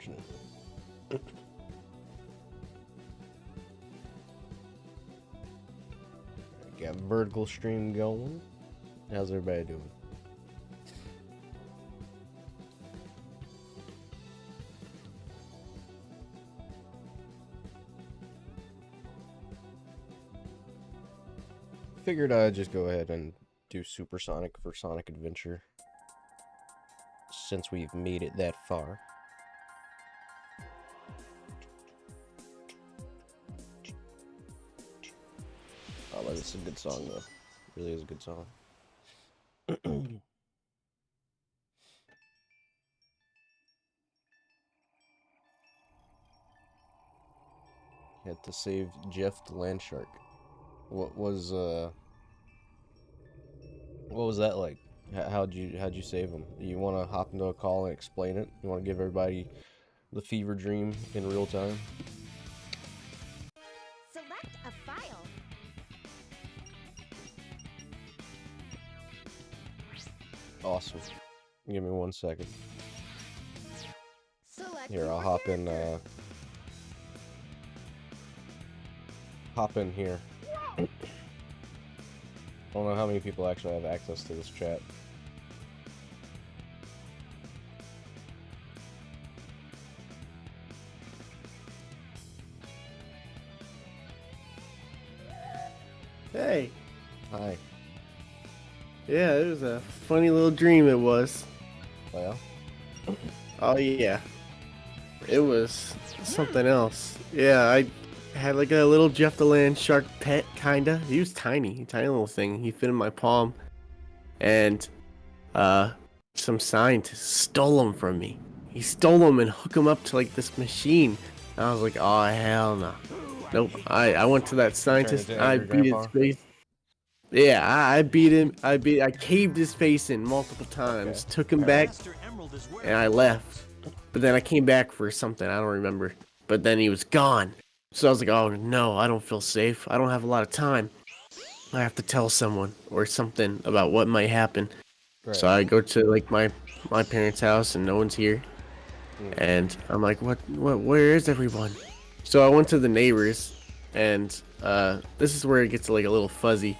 unfortunately. Got vertical stream going. How's everybody doing? Figured I'd just go ahead and do Supersonic for Sonic Adventure, since we've made it that far. Oh, that is a good song, though. It really is a good song. Had to save Jeff the Landshark. What was that like? How'd you save him? You want to hop into a call and explain it? You want to give everybody the fever dream in real time? Select a file. Awesome. Give me 1 second. Select Here, I'll your hop character. in here. I don't know how many people actually have access to this chat. Hey. Hi. Yeah, it was a funny little dream it was. Well, Oh yeah. It was something else. Yeah, I had like a little Jeff the Land shark pet, kinda. He was tiny little thing. He fit in my palm. And some scientist stole him from me. He stole him and hooked him up to like this machine. And I was like, oh hell no. Nope. I went to that scientist. into I angry beat his grandpa? face. Yeah, I beat him. I caved his face in multiple times. Okay. Took him back, and I left. But then I came back for something. I don't remember. But then he was gone. So I was like, oh no, I don't feel safe. I don't have a lot of time. I have to tell someone or something about what might happen. Right. So I go to like my parents' house and no one's here. And I'm like, where is everyone? So I went to the neighbors, and this is where it gets like a little fuzzy.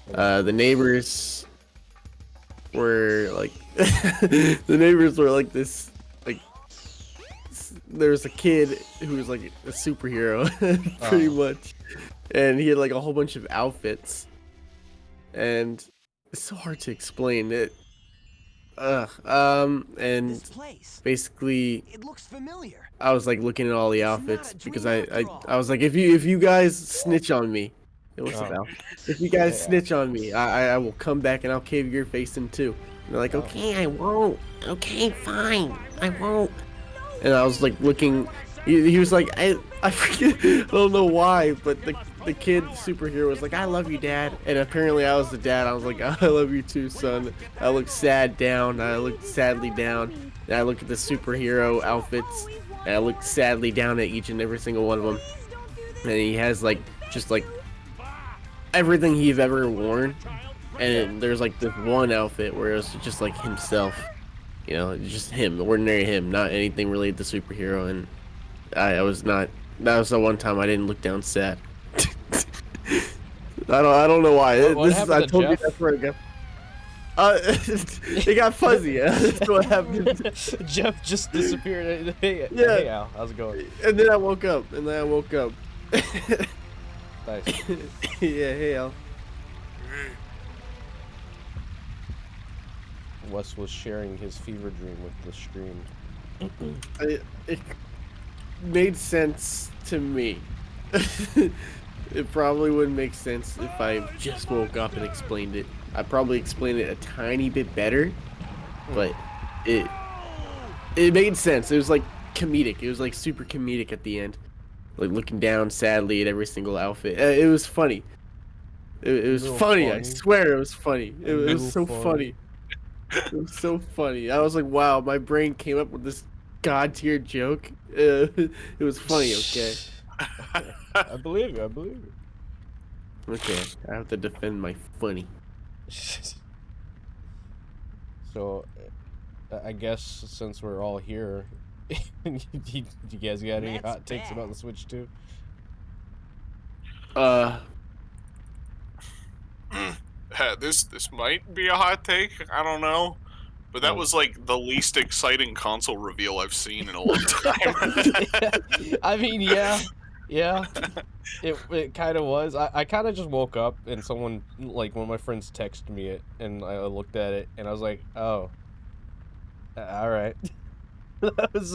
The neighbors were like this, like, there was a kid who was like a superhero pretty much, and he had like a whole bunch of outfits, and it's so hard to explain it. And This place. basically It looks familiar. I was like looking at all the It's outfits not a because dream after all. I was like, if you guys snitch on me, hey, what's up, Oh. Al? If you guys Yeah. snitch on me, I will come back and I'll cave your face in too. And they're like, Oh. okay, I won't. Okay, fine, I won't. And I was like looking. He was like, I freaking, I don't know why, but the kid superhero was like, I love you, Dad. And apparently I was the dad. I was like, I love you too, son. I looked sad down. I looked sadly down. And I looked at the superhero outfits. And I looked sadly down at each and every single one of them. And he has like just like everything he's ever worn. And there's like this one outfit where it was just like himself. You know, just him, ordinary him, not anything related to superhero. And I was not. That was the one time I didn't look down sad. I don't know why. What This is, happened I to told you Jeff? that for a guy. It got fuzzy. Yeah, that's what happened. Jeff just disappeared. Hey, Yeah. hey Al, how's it going? And then I woke up. Nice. Yeah, hey Al. Wes was sharing his fever dream with the stream. It made sense to me. It probably wouldn't make sense if I just woke up and explained it. I probably explained it a tiny bit better, but it made sense. It was like comedic. It was like super comedic at the end, like looking down sadly at every single outfit. It was funny. It was Real funny. I funny. swear it was funny. It was Real so funny. funny. It was so funny. I was like, wow, my brain came up with this god tier joke. It was funny. Okay. I believe you. I believe you. Okay. I have to defend my funny. So, I guess since we're all here, You guys got any hot takes about the Switch 2? This might be a hot take. I don't know. But that was like the least exciting console reveal I've seen in a long time. I mean, yeah. It kind of was. I kind of just woke up and someone, like, one of my friends texted me it, and I looked at it, and I was like, oh, all right. That's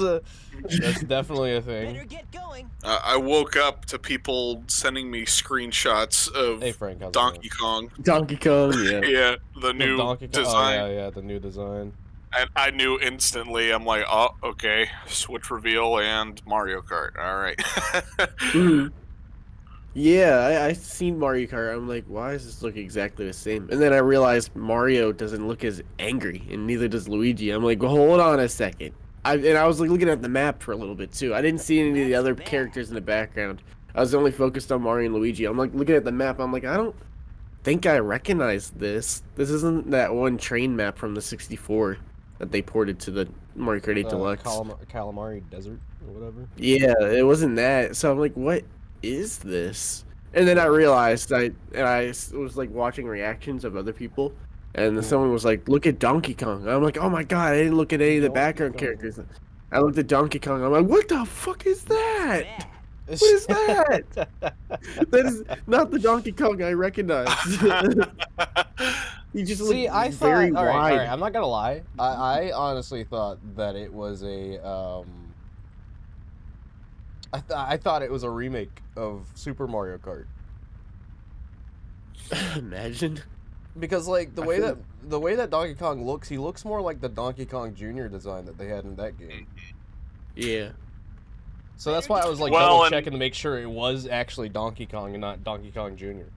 definitely a thing. Better get going. I woke up to people sending me screenshots of Hey, Frank, how's it Donkey Kong. Donkey Kong, yeah. Yeah, the new Donkey Kong. design. Oh, yeah, the new design. And I knew instantly. I'm like, oh, okay, Switch reveal and Mario Kart. All right. Yeah, I seen Mario Kart. I'm like, why does this look exactly the same? And then I realized Mario doesn't look as angry, and neither does Luigi. I'm like, well, hold on a second. I was like looking at the map for a little bit too. I didn't see any of the other characters in the background. I was only focused on Mario and Luigi. I'm like looking at the map. I'm like, I don't think I recognize this. This isn't that one train map from the 64 that they ported to the Mario Kart 8 Deluxe. Calamari Desert or whatever. Yeah, it wasn't that. So I'm like, what is this? And then I realized I was like watching reactions of other people, and someone was like, look at Donkey Kong. I'm like, oh my god, I didn't look at any of the background characters. I looked at Donkey Kong. I'm like, what the fuck is that? What is that? That is not the Donkey Kong I recognize. You just See, I thought, very all right, wide. I'm not gonna lie. I honestly thought that it was a I thought it was a remake of Super Mario Kart. Imagine. Because like the way that Donkey Kong looks, he looks more like the Donkey Kong Jr. design that they had in that game. Yeah. So that's why I was like double checking to make sure it was actually Donkey Kong and not Donkey Kong Jr.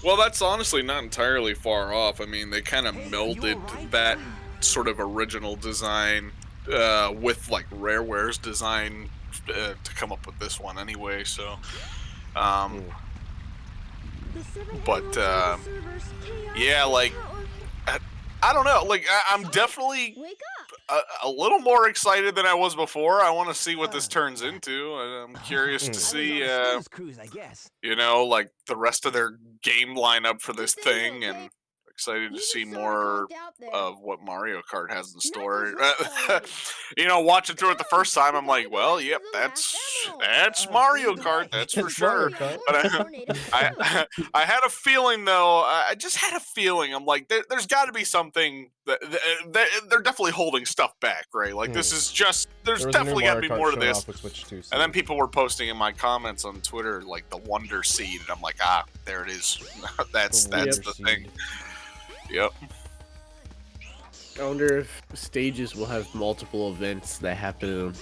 Well, that's honestly not entirely far off. I mean, they kind of melded that sort of original design with like Rareware's design to come up with this one anyway. So, but yeah, like I don't know. Like I'm definitely a little more excited than I was before. I want to see what this turns into. I'm curious to see, you know, like the rest of their game lineup for this thing, and excited to see more of what Mario Kart has in store. You know, watching through it the first time, I'm like, well, yep, that's Mario Kart, that's for sure. But I had a feeling, though. I just had a feeling. I'm like, there's got to be something that they're definitely holding stuff back, right? Like this is just there's definitely got to be more to this. And then people were posting in my comments on Twitter like the Wonder Seed, and I'm like, ah, there it is. that's the thing. Yep. I wonder if stages will have multiple events that happen in them.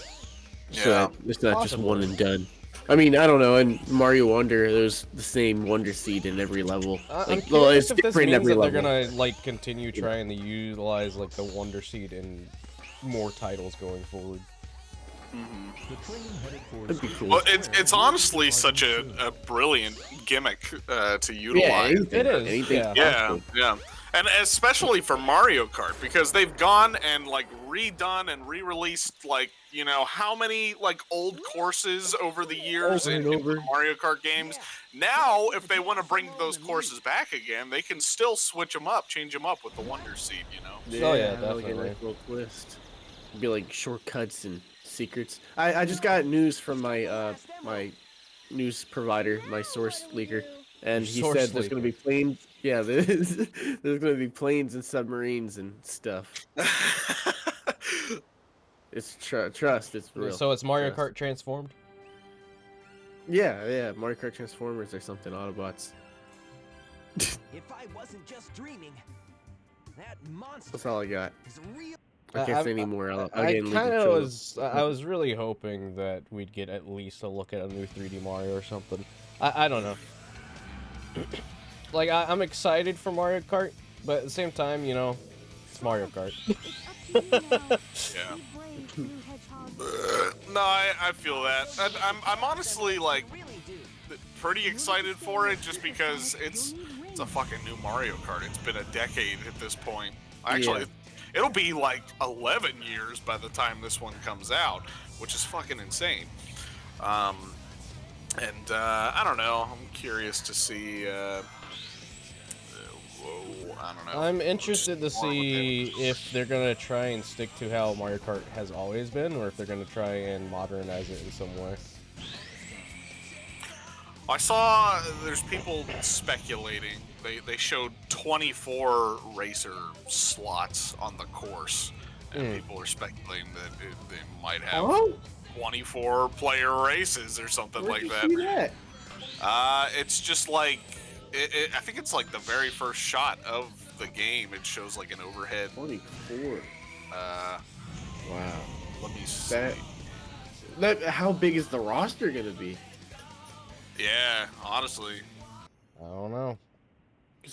So that it's not just one and done. I mean, I don't know. In Mario Wonder, there's the same Wonder Seed in every level. I'm curious if this means that they're gonna like continue trying to utilize like the Wonder Seed in more titles going forward. That'd be cool. Well, it's honestly such a brilliant gimmick to utilize. Yeah, it is. Yeah. And especially for Mario Kart, because they've gone and like redone and re-released like, you know, how many like old courses over the years in Mario Kart games. Now, if they want to bring those courses back again, they can still switch them up, change them up with the Wonder Seed, you know? Yeah, definitely. Like a nice little twist. It'd be like shortcuts and secrets. I just got news from my my news provider, my source leaker, and he said there's going to be planes. Yeah, there's going to be planes and submarines and stuff. It's trust. It's real. So it's Mario Kart transformed? Yeah. Mario Kart Transformers or something. Autobots. If I wasn't just dreaming, that monster That's all I got. is real. I can't say any more. I was really hoping that we'd get at least a look at a new 3D Mario or something. I don't know. Like, I'm excited for Mario Kart, but at the same time, you know, it's Mario Kart. Yeah. No, I feel that. I'm honestly, like, pretty excited for it just because it's a fucking new Mario Kart. It's been a decade at this point. Actually, it'll be like 11 years by the time this one comes out, which is fucking insane. I don't know. I'm curious to see. I don't know. I'm interested to see if they're gonna try and stick to how Mario Kart has always been, or if they're gonna try and modernize it in some way. I saw there's people speculating. They showed 24 racer slots on the course, and people are speculating that they might have 24 player races or something like that. See that? It's just like I think it's like the very first shot of the game. It shows like an overhead. 24. Wow. Let me see. How big is the roster gonna be? Yeah, honestly. I don't know.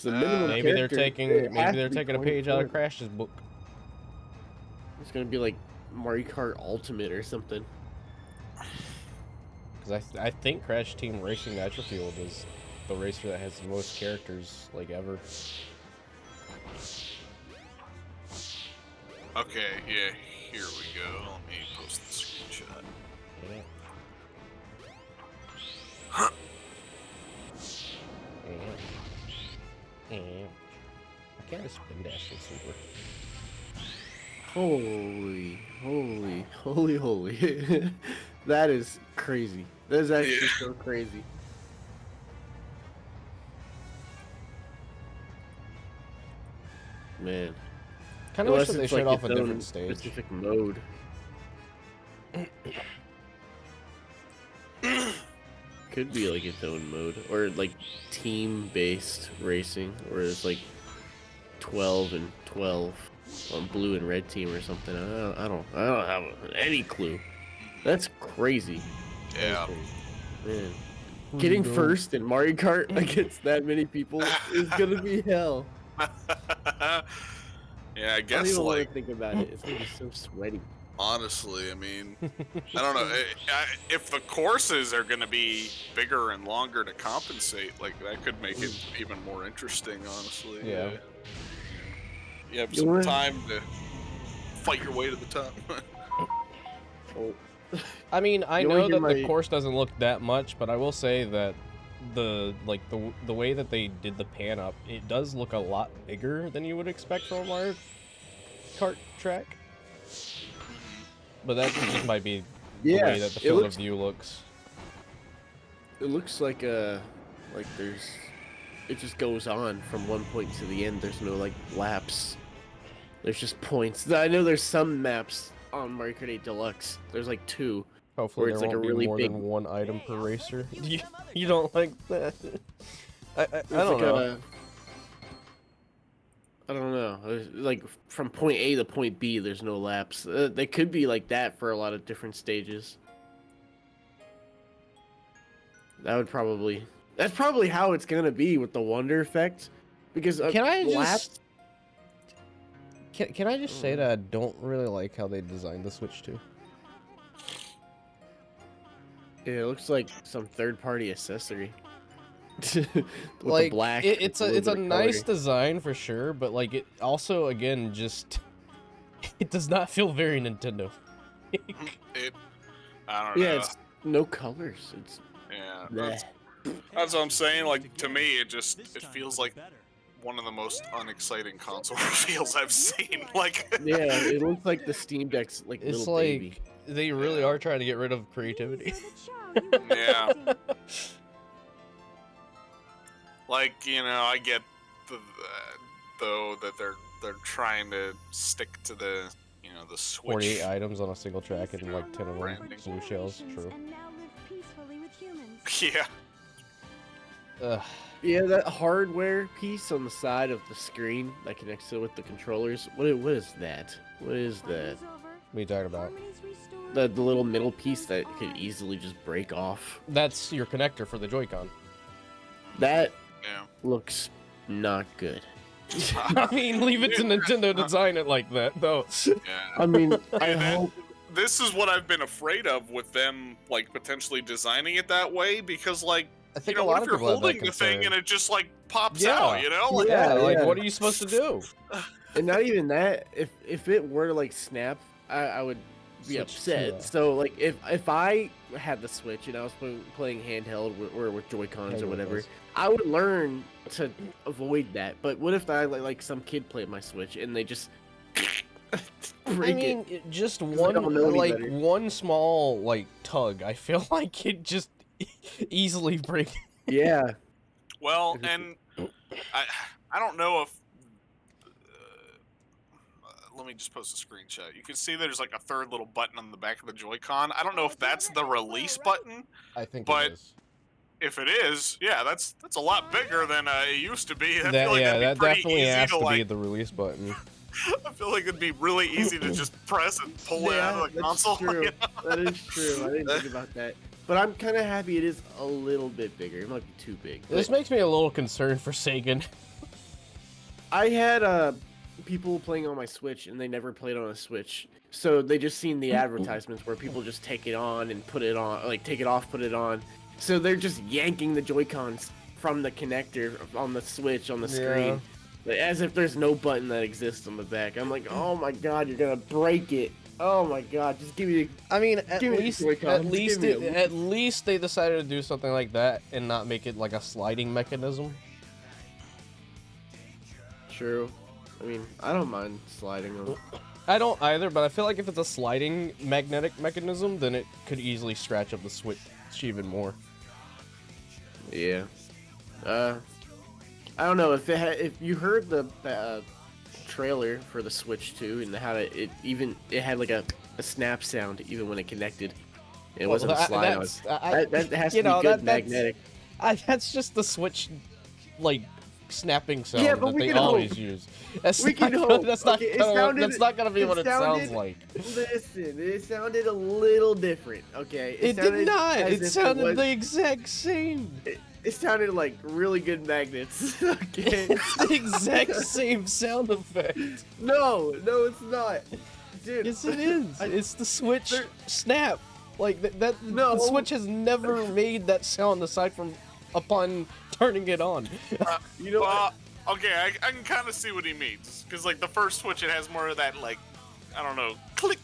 The minimum maybe they're taking a 24. page out of Crash's book. It's gonna be like Mario Kart Ultimate or something. Because I think Crash Team Racing Nitro Fuel is the racer that has the most characters like ever. Okay, yeah, here we go. Let me post the screenshot. Yeah. I can't just spin dash in Super. Holy. That is crazy. That is actually so crazy. Man. Kind of wish that they showed off a different stage. Specific mode. Could be like its own mode, or like team-based racing, where it's like 12 and 12 on blue and red team or something. I don't have any clue. That's crazy. Yeah. Man. Getting first in Mario Kart against that many people is gonna be hell. Yeah, I I guess don't even want like to think about it. It's gonna be so sweaty. honestly, I mean, I don't know if the courses are going to be bigger and longer to compensate. Like that could make it even more interesting. Honestly, Yeah. You have some time to fight your way to the top. Oh. I mean, I You know wanna that hear the my- course doesn't look that much, but I will say that the way that they did the pan up, it does look a lot bigger than you would expect from a Mario Kart track. But that just might be the way that the field of view looks. It looks like there's, it just goes on from one point to the end. There's no like laps. There's just points. I know there's some maps on Mario Kart 8 Deluxe. There's like 2. Hopefully Where it's there like a won't be really more big- than one item per racer. You don't like that? I There's don't like know. I don't know. There's, like from point A to point B, there's no laps. They could be like that for a lot of different stages. That's probably how it's gonna be with the wonder effect, because Can I laps. Can I just say that I don't really like how they designed the Switch 2? It looks like some third-party accessory. With Like the black. it's with a little bit of nice coloring. design for sure, but like it also again just it does not feel very Nintendo. I don't know. Yeah, it's no colors. It's Yeah, bleh. that's what I'm saying. Like to me, it feels like one of the most unexciting console reveals I've seen. Like, Yeah, it looks like the Steam Deck's like It's little like baby. they really are trying to get rid of creativity. yeah, like I get though that they're trying to stick to the the Switch. 48 items on a single track and like 10 of them Branding. blue shells. True. Yeah, Ugh. Yeah, that hardware piece on the side of the screen that connects it with the controllers. What is that? What is that? What are you talking about? The little middle piece that could easily just break off. That's your connector for the Joy-Con. That yeah. looks not good. I mean, leave it to Nintendo to design it like that, though. Yeah. I mean, I And hope. this is what I've been afraid of with them, like potentially designing it that way, because like I think a a what lot if of you're people have that holding the thing concern. and it just like pops Yeah. out, Like, Yeah, like yeah. what are you supposed to do? And not even that. If it were to like snap, I would be Switch, upset. yeah. So like if I had the Switch and I was playing handheld or with Joy-Cons or whatever, I would learn to avoid that. But what if I like some kid played my Switch and they just break I mean, just one don't know any like better. one small like tug. I feel like it just easily break. Yeah. Well, and I don't know if. Let me just post a screenshot. You can see there's like a third little button on the back of the Joy-Con. I don't know if that's the release button, I think but it is. if it is, yeah, that's a lot bigger than it used to be. I That, feel like yeah, that'd that be pretty definitely easy has to like, be the release button. I feel like it'd be really easy to just press and pull it out of the that's console. true. you know? That is true. I didn't think about that. But I'm kind of happy it is a little bit bigger. It might be too big. This but makes me a little concerned for Sagan. I had people playing on my Switch and they never played on a Switch. So they just seen the advertisements where people just take it on and put it on, like take it off, put it on. So they're just yanking the Joy-Cons from the connector on the Switch on the screen. Like, as if there's no button that exists on the back. I'm like, oh my god, you're gonna break it. Oh my god, just give me. I mean, at Give me the least Joy-Cons. Give me it. at least they decided to do something like that and not make it like a sliding mechanism. True. I mean, I don't mind sliding them. I don't either, but I feel like if it's a sliding magnetic mechanism, then it could easily scratch up the Switch even more. Yeah. I don't know if you heard the trailer for the Switch 2 and how it had like a snap sound even when it connected. It wasn't a slide on. That has to be good magnetic. That's just the Switch, like, snapping sound Yeah, but that we they can always hope. use. That's We not can gonna, hope. that's not Okay, gonna, that's not gonna be what it sounds sounded- like. Listen, it sounded a little different. Okay, It did sounded not. as It if sounded was- the exact same. It sounded like really good magnets. Okay. The exact same sound effect. No, it's not, dude. Yes, it is. It's the Switch There- snap. Like that. No. The Switch has never made that sound aside from upon turning it on. You know what? Okay, I can kind of see what he means. Because, like, the first Switch, it has more of that, like, I don't know, click.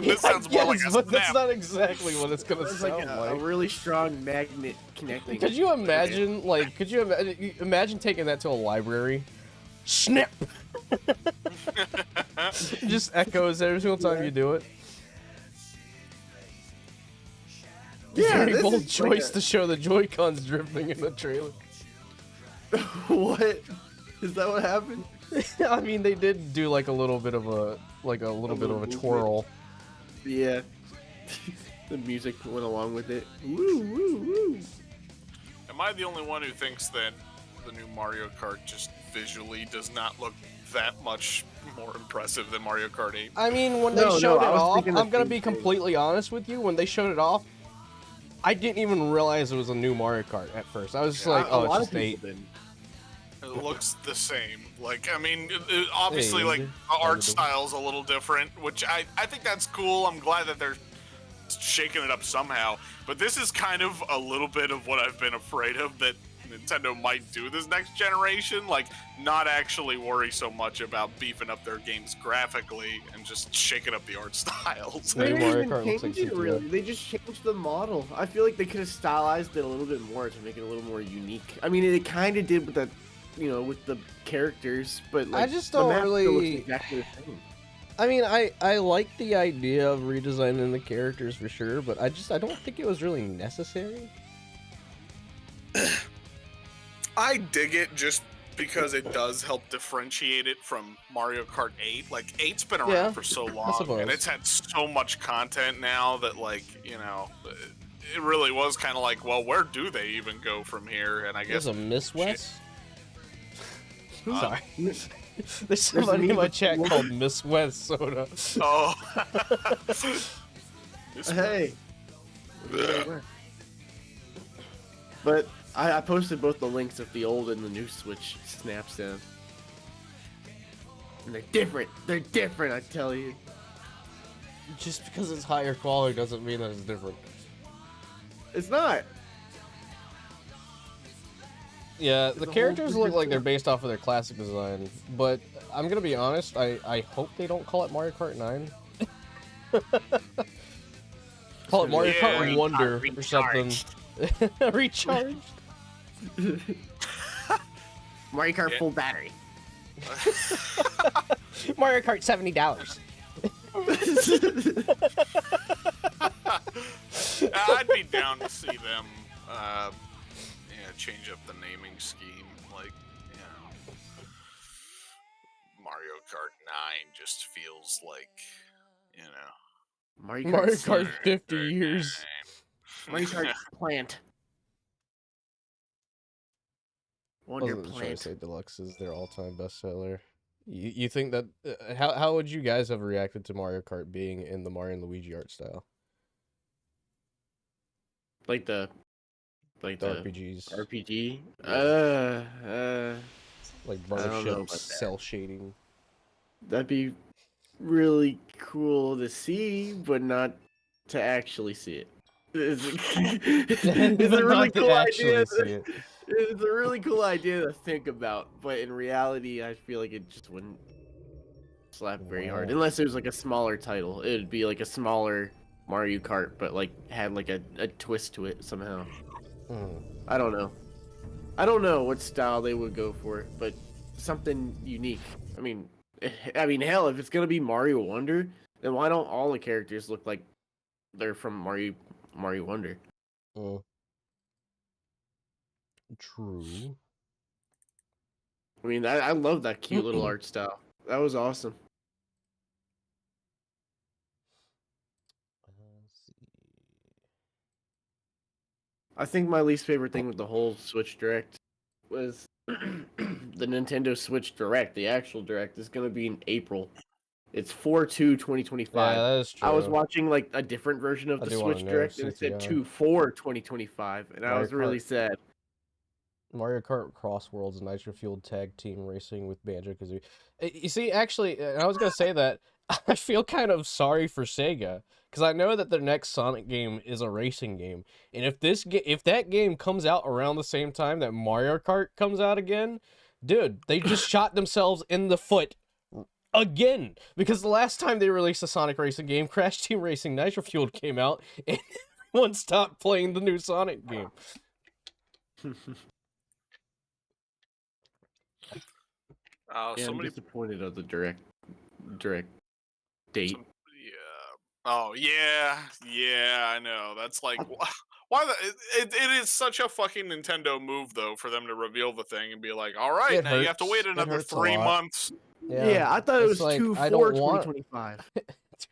This sounds more like a but that's snap. not exactly what it's gonna It's sound like like. a really strong magnet connecting. Could you imagine, like, imagine taking that to a library? Snap! Just echoes every single time you do it. Yeah, Very this bold is like choice to show the Joy-Cons drifting in the trailer. What? Is that what happened? I mean, they did do like a little bit of a little twirl. Yeah. The music went along with it. Woo, woo, woo. Am I the only one who thinks that the new Mario Kart just visually does not look that much more impressive than Mario Kart 8? I mean, when they No, showed I it was off, thinking the I'm gonna same be thing. completely honest with you. When they showed it off, I didn't even realize it was a new Mario Kart at first. I was just like, A oh, lot it's of just 8. people didn't. It looks the same. Like, I mean, obviously, Hey, like, yeah. the art style's a little different, which I think that's cool. I'm glad that they're shaking it up somehow. But this is kind of a little bit of what I've been afraid of that Nintendo might do this next generation. Like, not actually worry so much about beefing up their games graphically and just shaking up the art styles. New They Mario didn't Kart even looks like change it CGI. really. They just changed the model. I feel like they could have stylized it a little bit more to make it a little more unique. I mean, it kind of did with the, with the characters, but like, just the don't map still really- looks exactly the same. I mean, I like the idea of redesigning the characters for sure, but I don't think it was really necessary. I dig it just because it does help differentiate it from Mario Kart 8. Like, 8's been around Yeah, for so I long, suppose. and it's had so much content now that, like, it really was kind of like, well, where do they even go from here? And I There's guess a Miss West. Sorry. There's There's somebody in my meme chat of- called Miss West Soda. oh, Hey. But I posted both the links of the old and the new Switch snap sound. And they're different. They're different, I tell you. Just because it's higher quality doesn't mean that it's different. It's not. Yeah, the a whole characters look different like they're thing. based off of their classic design, but I'm gonna be honest, I hope they don't call it Mario Kart 9. Call it Mario Yeah. Kart Wonder or something. Recharged. Mario Kart Yeah. full battery. Mario Kart $70. I'd be down to see them, change up the naming scheme. Like, Mario Kart 9 just feels like, Mario Mario Kart Kart 50 years. Mario Kart Plant. Wonder Wasn't trying to Plant. say Deluxe is their all-time bestseller. You think that how would you guys have reacted to Mario Kart being in the Mario and Luigi art style? Like the RPGs. RPG. Yeah. Like I don't know barbership about that. cell shading. That'd be really cool to see, but not to actually see it. It's But a really not to cool actually idea. see it. It's a really cool idea to think about, but in reality, I feel like it just wouldn't slap very hard. Wow. Unless it was like a smaller title, it'd be like a smaller Mario Kart, but like had like a twist to it somehow. I don't know. I don't know what style they would go for, but something unique. I mean, hell, if it's gonna be Mario Wonder, then why don't all the characters look like they're from Mario Wonder? True. I mean, I love that cute little art style. That was awesome. Let's see. I think my least favorite thing with the whole Switch Direct was the Nintendo Switch Direct. The actual Direct is going to be in April. It's 4/2/2025. Yeah, that is true. I was watching like a different version of I the do wanna Switch know, Direct, and it said CTI. 2/4/2025, and I Mario was really Kart. sad. Mario Kart Cross Worlds Nitro Fueled Tag Team Racing with Banjo-Kazooie. You see, actually, I was gonna say that I feel kind of sorry for Sega because I know that their next Sonic game is a racing game, and if that game comes out around the same time that Mario Kart comes out again, dude, they just shot themselves in the foot again, because the last time they released a Sonic racing game, Crash Team Racing Nitro Fueled came out, and everyone stopped playing the new Sonic game. Yeah, somebody, I'm disappointed of the direct date. yeah. Oh yeah, I know. That's like, why it is such a fucking Nintendo move though for them to reveal the thing and be like, all right, It now you have to wait hurts. It another hurts a 3 lot. months. Yeah, I thought it it's was like, 2 I 4 don't want 2025.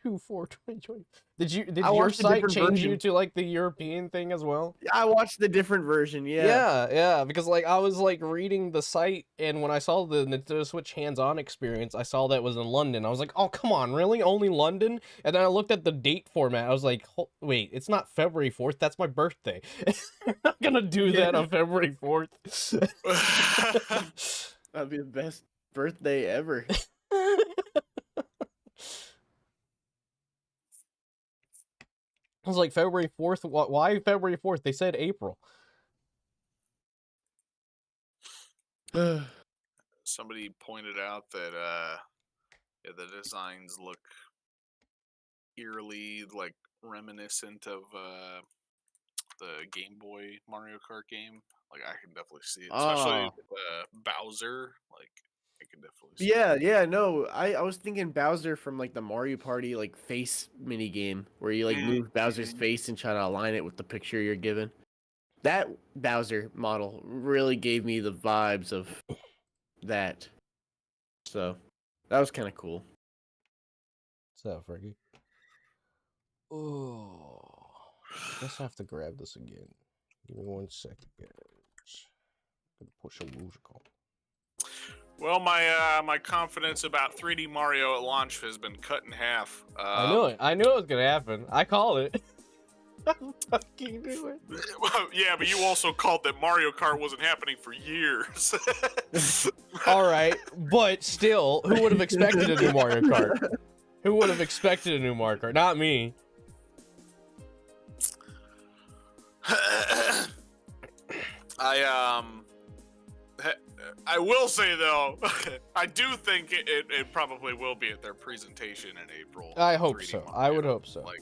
2/4/2020. Did I your watched a site different change you version. to like the European thing as well? I watched the different version. Yeah, because like I was like reading the site, and when I saw the Nintendo Switch hands-on experience, I saw that it was in London. I was like, oh come on, really? Only London? And then I looked at the date format. I was like, wait, it's not February 4th. That's my birthday. I'm not gonna do that on February 4th. That'd be the best birthday ever. I was like, February 4th? Why February 4th? They said April. Somebody pointed out that the designs look eerily like reminiscent of the Game Boy Mario Kart game. Like I can definitely see it, especially Bowser. Like I can definitely see it. Yeah, no. I was thinking Bowser from like the Mario Party like face mini game where you like move Bowser's face and try to align it with the picture you're given. That Bowser model really gave me the vibes of that. So that was kind of cool. What's that, Frankie? Oh, I guess I have to grab this again. Give me 1 second, guys. Gonna push a musical. Well, my confidence about 3D Mario at launch has been cut in half. I knew it. I knew it was gonna happen. I called it. I fucking knew it. Yeah, but you also called that Mario Kart wasn't happening for years. All right, but still, who would have expected a new Mario Kart? Who would have expected a new Mario Kart? Not me. I will say though, I do think it probably will be at their presentation in April. I hope 3D so. Mario. I would hope so. Like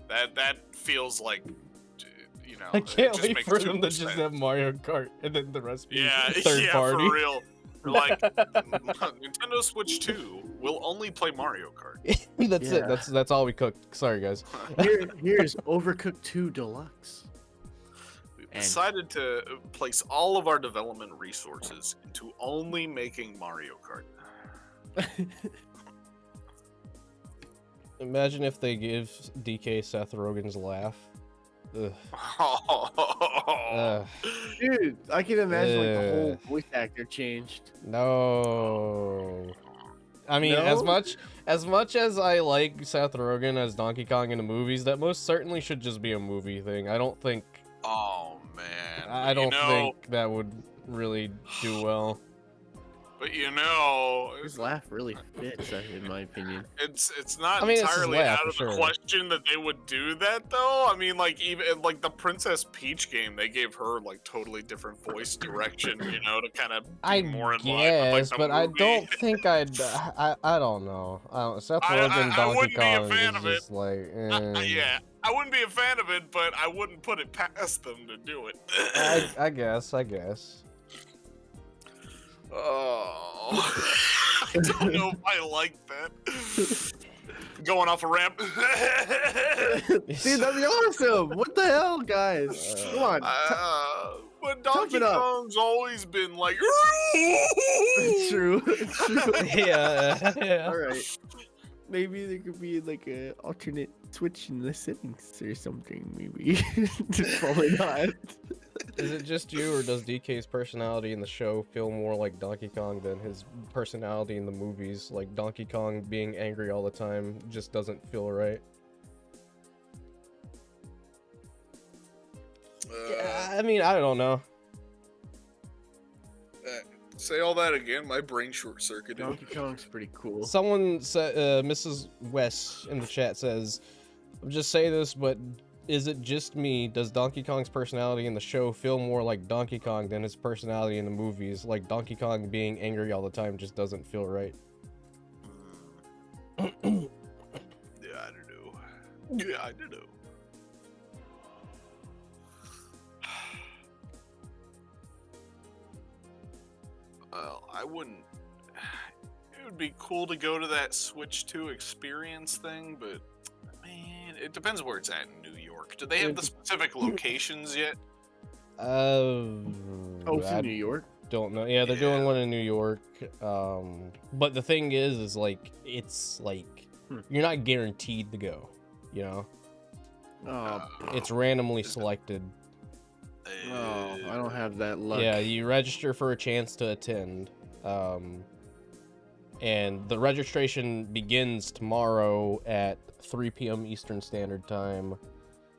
that feels like, you know. I it can't just wait makes for them to 2%. just have Mario Kart and then the rest be Yeah, third yeah, party. for real. Like Nintendo Switch 2 will only play Mario Kart. That's it. That's all we cooked. Sorry, guys. Here's Overcooked 2 Deluxe. We've decided to place all of our development resources into only making Mario Kart. Imagine if they give DK Seth Rogen's laugh. Ugh. Dude, I can imagine like the whole voice actor changed. No. I mean, No? as much as I like Seth Rogen as Donkey Kong in the movies, that most certainly should just be a movie thing. I don't think. Oh man. I don't think that would really do well. But you know, His laugh really fits, in my opinion. it's not I mean, it's his entirely laugh, out of for the sure. question that they would do that though. I mean, like even like the Princess Peach game, they gave her like totally different voice direction, you know, to kind of be I more in line guess, with like the but I movie. don't think I'd. I don't know. Seth Rogen I Donkey wouldn't be a Kong fan is of it. just like. Yeah, I wouldn't be a fan of it, but I wouldn't put it past them to do it. I guess. Oh, I don't know if I like that. Going off a ramp. Dude, that'd be awesome! What the hell, guys? Come on. But Tough Donkey it up. Kong's always been like. It's true. It's true. yeah. All right. Maybe there could be like a alternate switch in the settings or something. Maybe. Probably not. Is it just you, or does DK's personality in the show feel more like Donkey Kong than his personality in the movies? Like Donkey Kong being angry all the time just doesn't feel right. Yeah, I mean, I don't know. Say all that again. My brain short circuited. Donkey Kong's pretty cool. Someone said, Mrs. West in the chat says, "I'm just saying this, but is it just me? Does Donkey Kong's personality in the show feel more like Donkey Kong than his personality in the movies? Like Donkey Kong being angry all the time just doesn't feel right." Yeah, I don't know. Yeah, I don't know. Well, I wouldn't. It would be cool to go to that Switch 2 experience thing, but man, it depends where it's at in New York. Do they have the specific locations yet? Oh, it's I in New York? don't know. Yeah, they're doing one in New York. But the thing is like, it's like, you're not guaranteed to go, you know? Oh, It's randomly selected. oh, I don't have that luck. Yeah, you register for a chance to attend. And the registration begins tomorrow at 3 p.m. Eastern Standard Time.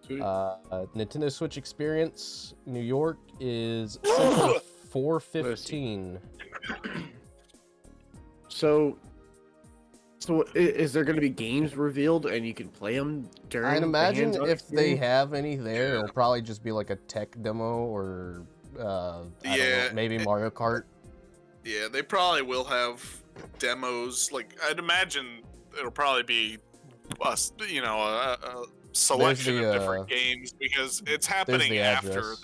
Sweet. Nintendo Switch Experience New York is set for 4:15. So is there going to be games revealed and you can play them during? I'd the imagine hands-on if they experience? have any there, it'll probably just be like a tech demo or I don't know, maybe Mario Kart. Yeah, they probably will have demos. Like, I'd imagine it'll probably be us, you know, a selection of different games because it's happening the after address.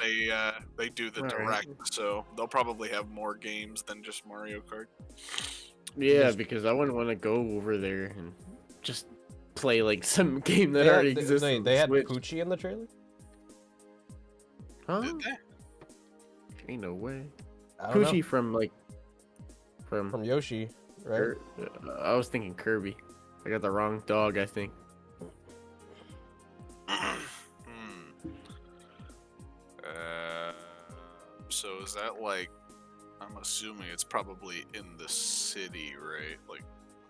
they do the All right. direct. So they'll probably have more games than just Mario Kart. Yeah, because I wouldn't want to go over there and just play like some game that already exists. on They had Switch. Poochie in the trailer? Huh? Did they? Ain't no way. I don't know. Poochie from From Yoshi, right? I was thinking Kirby. I got the wrong dog, I think. So is that like? I'm assuming it's probably in the city, right? Like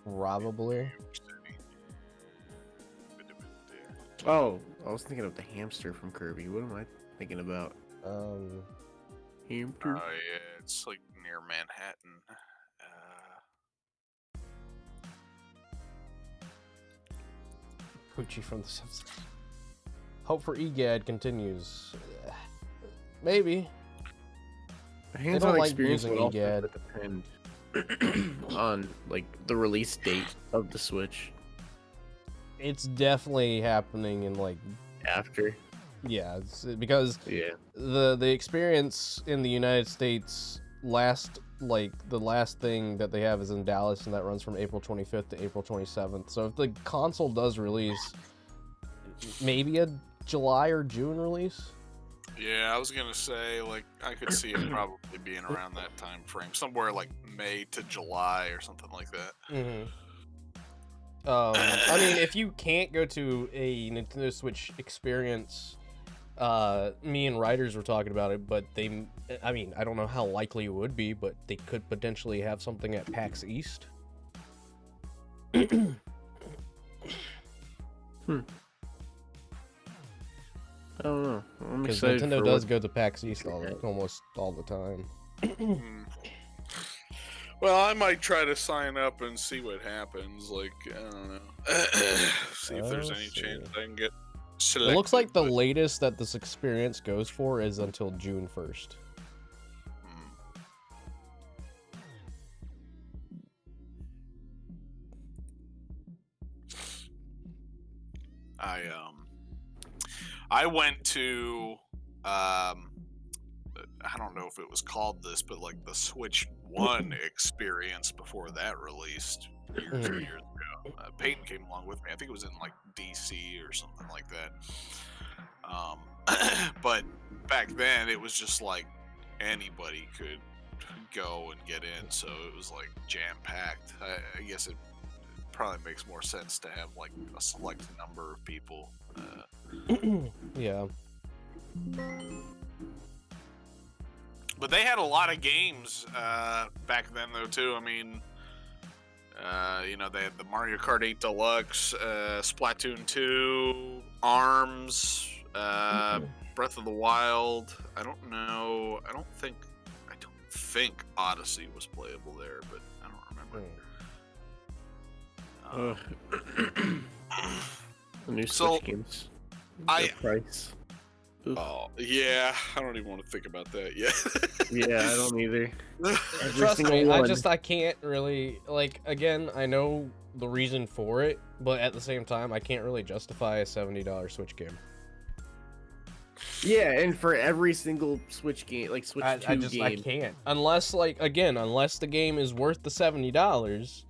Probably. city. Oh, I was thinking of the hamster from Kirby. What am I thinking about? Hamster? Oh yeah, it's like near Manhattan. Poochie from the Simpsons. Hope for EGAD continues. Maybe. Hands-on like experience using would also EGAD. depend on like the release date of the Switch. It's definitely happening in like After. yeah, because Yeah. the experience in the United States the last thing that they have is in Dallas, and that runs from April 25th to April 27th. So if the console does release, maybe a July or June release. Yeah, I was gonna say, like, I could see it probably being around that time frame, somewhere like May to July or something like that. Mm-hmm. I mean, if you can't go to a Nintendo Switch experience, me and Riders were talking about it, but I mean, I don't know how likely it would be, but they could potentially have something at PAX East. I don't know. I'm Because excited Nintendo for does what- go to PAX East almost all the time. Well, I might try to sign up and see what happens. Like, I don't know. See if there's any chance I can get selected. It looks like the but- latest that this experience goes for is until June 1st. I went to I don't know if it was called this, but like the Switch 1 experience before that released years and years ago. Peyton came along with me. I think it was in like DC or something like that. But back then it was just like anybody could go and get in, so it was like jam packed. I guess it probably makes more sense to have like a select number of people. Yeah. But they had a lot of games back then, though, too. I mean, you know, they had the Mario Kart 8 Deluxe, Splatoon 2, ARMS, Breath of the Wild. I don't know. I don't think Odyssey was playable there, but I don't remember. The new So, Switch games. I- The price. Oof. Oh, yeah. I don't even want to think about that yet. Yeah, I don't either. Trust single me, one. I can't really, like, again, I know the reason for it, but at the same time, I can't really justify a $70 Switch game. Yeah, and for every single Switch game, like Switch 2 I game. can't. Unless, like, again, unless the game is worth the $70,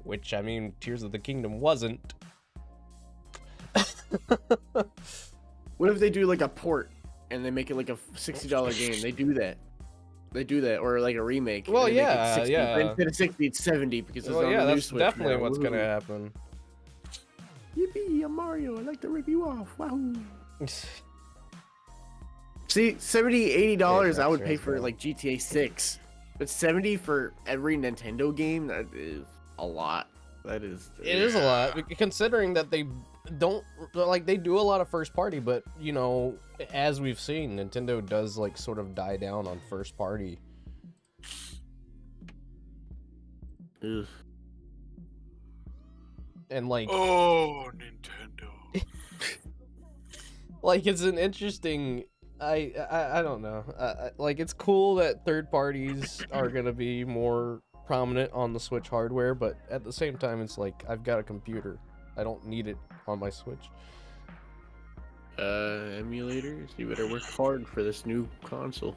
which, I mean, Tears of the Kingdom wasn't. What if they do like a port and they make it like a $60 game? They do that. Or like a remake. Well, and they make it yeah, 60. yeah. Instead of 60, it's 70 because it's Well, on yeah, the new that's Switch definitely now. what's Woohoo. gonna happen. Yippee, I'm Mario. I'd like to rip you off. Wahoo. See, $70, $80 I would pay for like GTA 6. But 70 for every Nintendo game, that is a lot. That is. It is a lot, considering that they don't, like, they do a lot of first party, but, you know, as we've seen, Nintendo does, like, sort of die down on first party. Ugh. And, like, Oh, Nintendo. like, it's an interesting, I don't know, like, it's cool that third parties are gonna be more prominent on the Switch hardware, but at the same time, it's like, I've got a computer. I don't need it on my Switch. Emulators, you better work hard for this new console.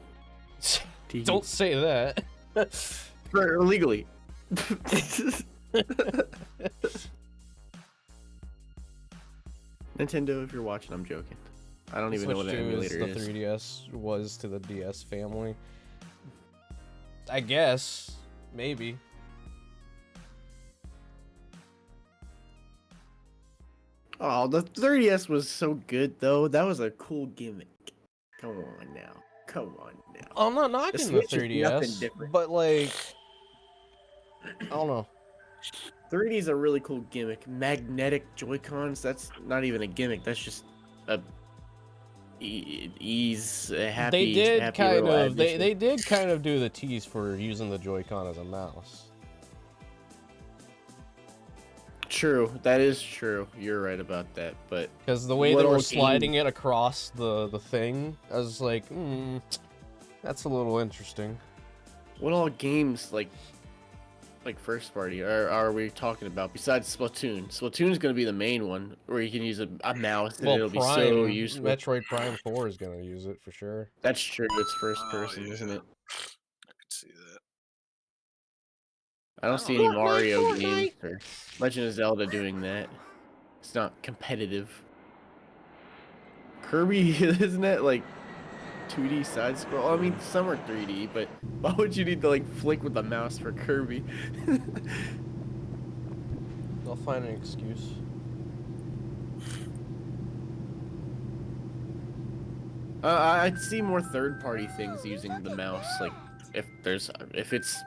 Don't say that. For illegally. Nintendo, if you're watching, I'm joking. I don't even know what an Switch 2 emulator is is. the 3DS was to the DS family. I guess. Maybe. Oh, the 3DS was so good, though. That was a cool gimmick. Come on now. Come on now. I'm not knocking the Switch is nothing 3DS, different. but, like, I don't know. 3D is a really cool gimmick. Magnetic Joy-Cons, that's not even a gimmick. That's just a happy. They did happy kind little of. They addition. did kind of do the tease for using the Joy-Con as a mouse. True, that is true. You're right about that, but Because the way they Little were game. sliding it across the thing, I was like, That's a little interesting. What all games like first party are we talking about besides Splatoon? Splatoon's gonna be the main one where you can use a mouse and Well, it'll be Prime, so useful. Metroid Prime 4 is gonna use it for sure. That's true. It's first person, yeah. isn't it? I could see that. I don't see any Mario games or Legend of Zelda doing that. It's not competitive. Kirby, isn't it like 2D side scroll? I mean, some are 3D, but why would you need to like flick with the mouse for Kirby? They'll find an excuse. I'd see more third-party things using the mouse, like if it's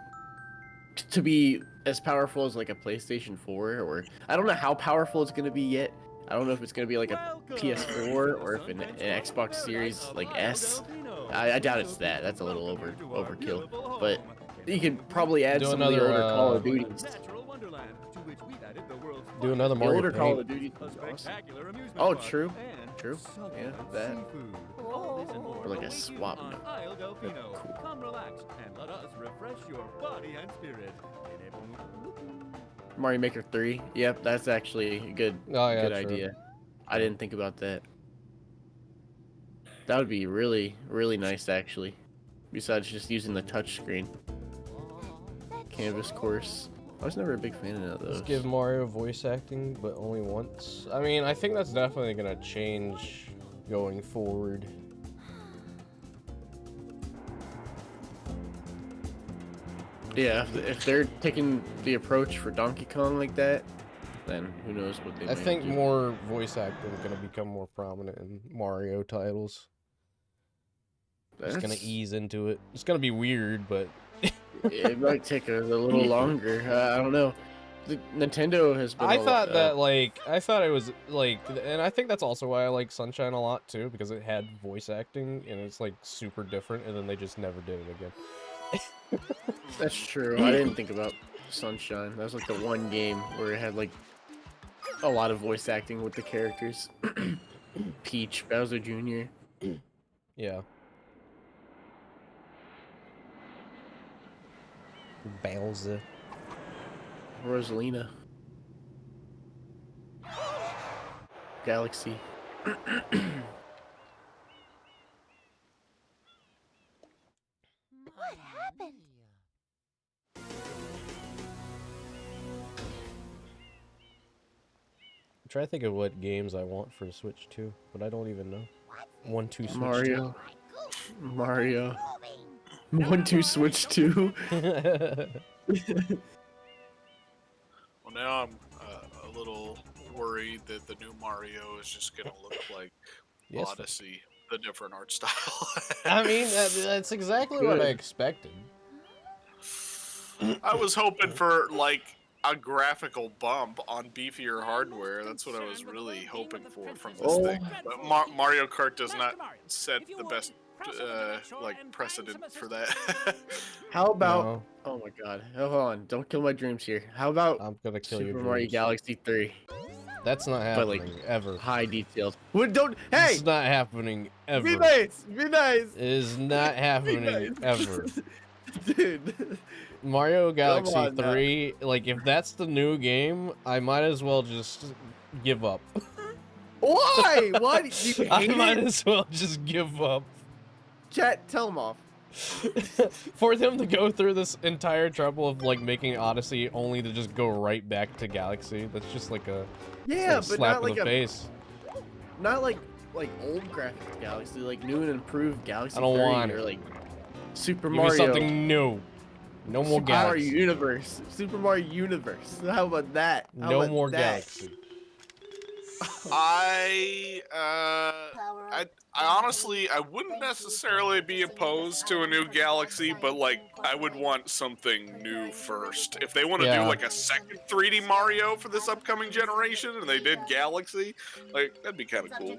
to be as powerful as like a PlayStation 4, or I don't know how powerful it's gonna be yet. I don't know if it's gonna be like a PS4 or if an Xbox Series like S. I doubt it's that. That's a little overkill. But you could probably add some of the older Call of Duties. Do another The Mario older Paint. Call of Duty. Oh, true. True. Yeah, that. Or like a swap. Cool. Come relax and let us refresh your body and spirit. Mario Maker 3. Yep, that's actually a good True. idea. I didn't think about that. That would be really, really nice actually. Besides just using the touch screen. Canvas course. I was never a big fan of those. Let's give Mario voice acting, but only once. I mean, I think that's definitely gonna change going forward. Yeah, if they're taking the approach for Donkey Kong like that, then who knows what they I might think do. more voice acting is gonna become more prominent in Mario titles. It's gonna ease into it. It's gonna be weird, but It might take a little longer. I don't know. Nintendo has been. I thought it was like, and I think that's also why I like Sunshine a lot too, because it had voice acting and it's like super different, and then they just never did it again. That's true. I didn't think about Sunshine. That was like the one game where it had like a lot of voice acting with the characters. Peach, Bowser Jr. Yeah. Bowser. Rosalina. Galaxy. What happened? I'm trying to think of what games I want for Switch 2, but I don't even know. 1-2 Switch Mario. Mario. 1-2 Switch 2. 2. Well, now I'm a little worried that the new Mario is just gonna look like Yes. Odyssey, the different art style. I mean, that's exactly what I expected. I was hoping for like a graphical bump on beefier hardware. That's what I was really hoping for from this thing. But Mario Kart does not set the best like precedent for that. How about? No. Oh my God! Hold on! Don't kill my dreams here. How about I'm gonna kill your Super Mario dreams. Galaxy 3? That's not But, like, happening ever. High details. What? Don't. Hey! It's not happening ever. Be nice. Be nice. It is not happening nice. ever. Dude. Mario Galaxy on, 3, like, if that's the new game, I might as well just give up. Why? What? You I hate might it? as well just give up. Chat, tell them off. For them to go through this entire trouble of, like, making Odyssey only to just go right back to Galaxy, that's just like a, Yeah, like a but slap not in like the a face. not like old graphics Galaxy, like new and improved Galaxy I don't 3 want or it. like Super Give me Mario. something new. No more Super Mario Galaxy. Universe. Super Mario Universe. How about that? How No about more that? Galaxy. I honestly, I wouldn't necessarily be opposed to a new Galaxy, but like, I would want something new first. If they want to do Yeah. like a second 3D Mario for this upcoming generation, and they did Galaxy, like, that'd be kind of cool.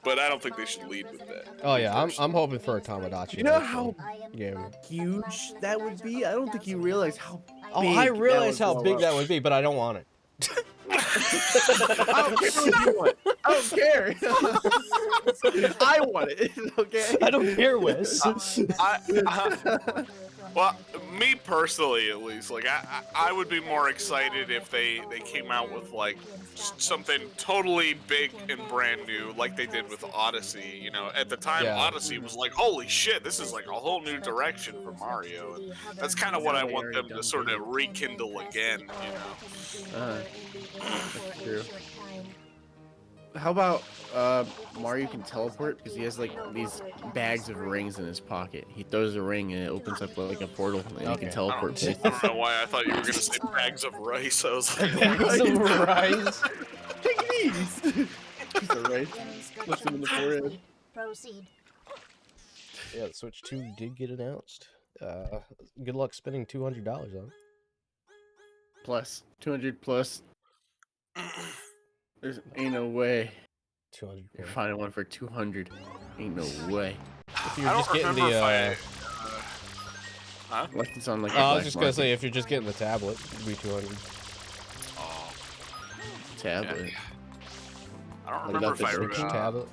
But I don't think they should lead with that. Oh yeah, I'm hoping for a Tomodachi. You know Life how game. huge that would be? I don't think you realize how big Oh, I realize that how would big blow that up. would be, but I don't want it. I don't care what you want. I don't care. I want it. Okay. I don't care, Wes. Well, me personally, at least, like I would be more excited if they came out with like something totally big and brand new, like they did with Odyssey. You know, at the time, Yeah. Odyssey was like, holy shit, this is like a whole new direction for Mario. And that's kind of what I want them to sort of rekindle again. You know. That's true. How about Mario can teleport because he has like these bags of rings in his pocket. He throws a ring and it opens up like a portal and he Okay. can teleport I places. don't know why I thought you were gonna say bags of rice. I was like, Bags of rice. Take these. Piece of rice. Puts them in the forehead. Proceed. Yeah, Switch 2 did get announced. Good luck spending $200 on it. Plus 200 plus. There's ain't no way 200. you're finding one for 200. Ain't no way. If you're I just don't getting remember the. if Huh? Like it's on like. I was just gonna say if you're just getting the tablet, it'd be 200. Oh, tablet. I don't What remember about if I the read. Switch Tablet.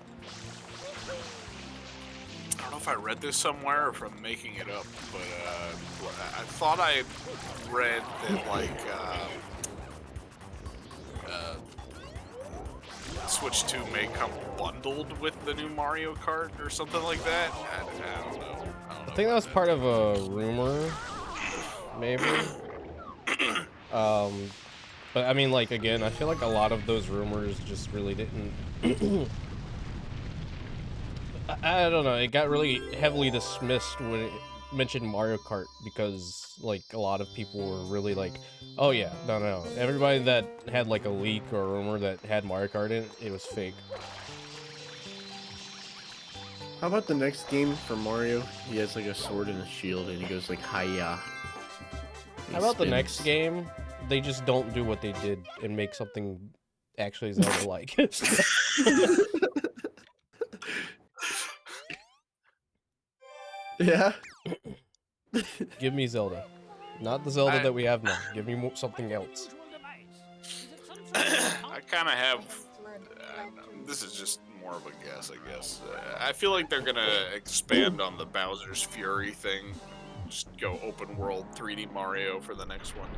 I don't know if I read this somewhere or if I'm making it up, but I thought I read that like Switch 2 may come bundled with the new Mario Kart or something like that. I don't know. I think that was part of a rumor, maybe. But I mean, like again, I feel like a lot of those rumors just really didn't. I don't know. It got really heavily dismissed when it mentioned Mario Kart because like a lot of people were really like, "Oh yeah, no." Everybody that had like a leak or a rumor that had Mario Kart in it, it was fake. How about the next game for Mario? He has like a sword and a shield and he goes like hi-ya. How about the next game? They just don't do what they did and make something actually Zelda-like. Yeah. Give me Zelda. Not the Zelda that we have now. Give me something else. I kind of have. This is just more of a guess, I guess. I feel like they're gonna expand on the Bowser's Fury thing. Just go open world 3D Mario for the next one.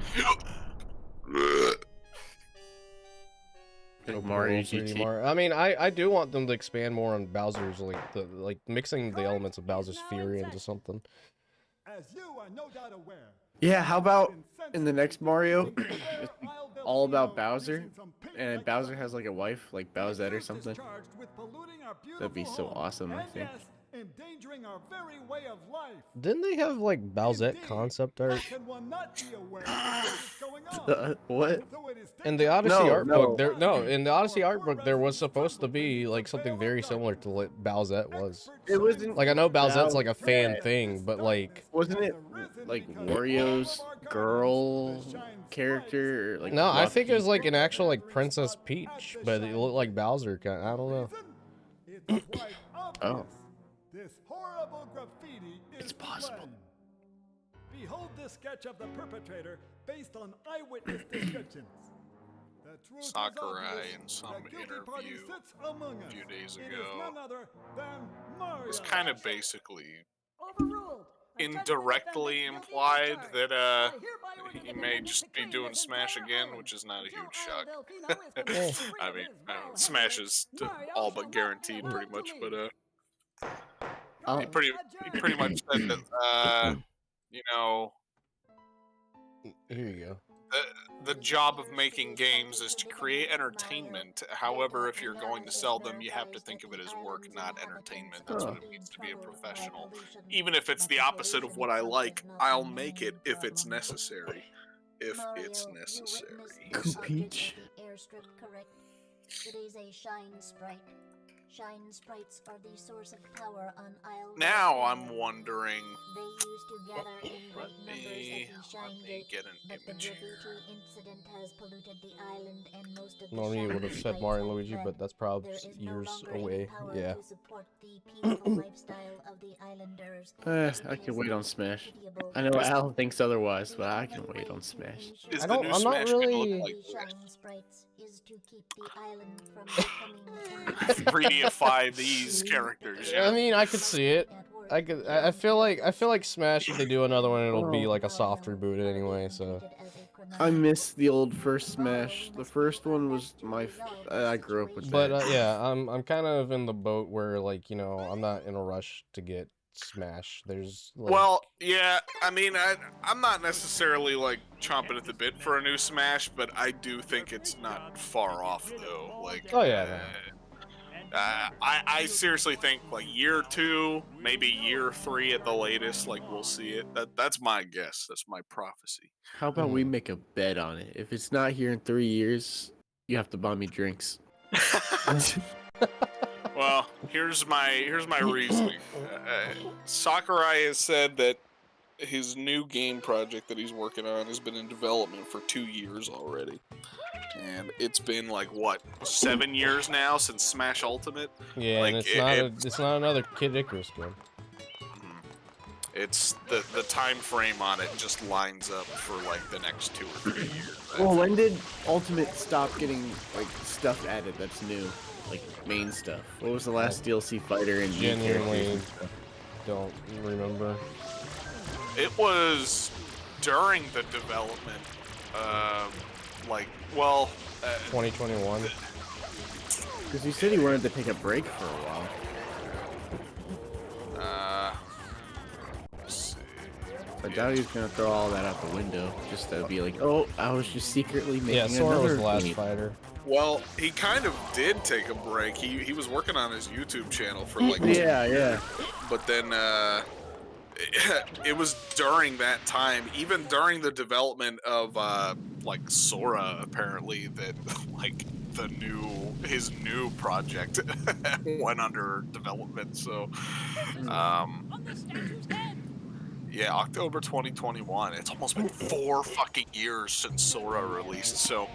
Mario 3D GT. Mario. I mean, I do want them to expand more on Bowser's, like mixing the elements of Bowser's Fury into something. As you are no doubt aware, Yeah, how about in the next Mario, it's all about Bowser, and Bowser has like a wife, like Bowsette or something. That'd be so awesome, I think. endangering our very way of life. Didn't they have like Bowsette concept art? Can one not be aware of what is going on? What? Though it is In the Odyssey No, art no. book, in the Odyssey art book, there was supposed to be like something very similar to what Bowsette was. It wasn't Like I know Bowsette's like a fan thing, but like Wasn't it like Wario's girl character? Or, like no, I think it was Lucky? like an actual like Princess Peach, but it looked like Bowser. I don't know. It's quite Oh. obvious. This horrible graffiti is It's possible. plain. Behold this sketch of the perpetrator based on eyewitness descriptions. The truth is Sakurai obvious. in some The guilty party interview sits among us. few days It is ago none other than Mario. It's kind of basically Overruled. indirectly implied that he may just be doing Smash again, which is not a huge shock. I mean, Smash is all but guaranteed pretty much, but Oh. he pretty much said that you know, Here you go. the job of making games is to create entertainment. However, if you're going to sell them, you have to think of it as work, not entertainment. That's what it means to be a professional. Even if it's the opposite of what I like, I'll make it if it's necessary. If it's necessary. Peach. Airstrip correct. It is a shine sprite. Shine sprites are the source of power on Isle. Now I'm wondering. They used to gather in great numbers at the Shine Let me Gate, get an but the image here. graffiti incident has polluted the island and most of the Normally you Shine would have said sprites Mario and have Luigi, fled. but that's probably There is no years longer any away. power Yeah. to support the peaceful lifestyle of the islanders. I can wait on Smash. I know Al thinks otherwise, but I can wait on Smash. Is I the don't- new I'm not Smash gonna really- look like this? Shine sprites. is to keep the island from becoming Prettyify these characters. I mean, I could see it. I feel like Smash, if they do another one, it'll be like a soft reboot anyway. So I miss the old first Smash. The first one was I grew up with but that. yeah, I'm kind of in the boat where, like, you know, I'm not in a rush to get Smash. There's like, Well, yeah, I mean, I'm not necessarily like chomping at the bit for a new Smash, but I do think it's not far off though. Like, oh yeah, I seriously think like year 2, maybe year 3 at the latest. Like we'll see it. That's my guess. That's my prophecy. How about we make a bet on it? If it's not here in 3 years, you have to buy me drinks. Well, here's my reasoning. Sakurai has said that his new game project that he's working on has been in development for 2 years already, and it's been like what 7 years now since Smash Ultimate. yeah, like, and it's not another Kid Icarus game. It's the time frame on it just lines up for like the next 2 or 3 years. Well, when did Ultimate stop getting like stuff added that's new? Like main stuff. What was the last DLC fighter and Genuinely don't remember. It was during the development, like, well... 2021. Because you said he wanted to take a break for a while. Let's see. I doubt he was gonna throw all that out the window just to be like, oh, I was just secretly making Yeah, Sora another was the last game. fighter. Well, he kind of did take a break. He was working on his YouTube channel for like... Yeah. But then, it was during that time, even during the development of, like, Sora, apparently, that, like, his new project went under development, so, yeah, October 2021. It's almost been 4 fucking years since Sora released, so,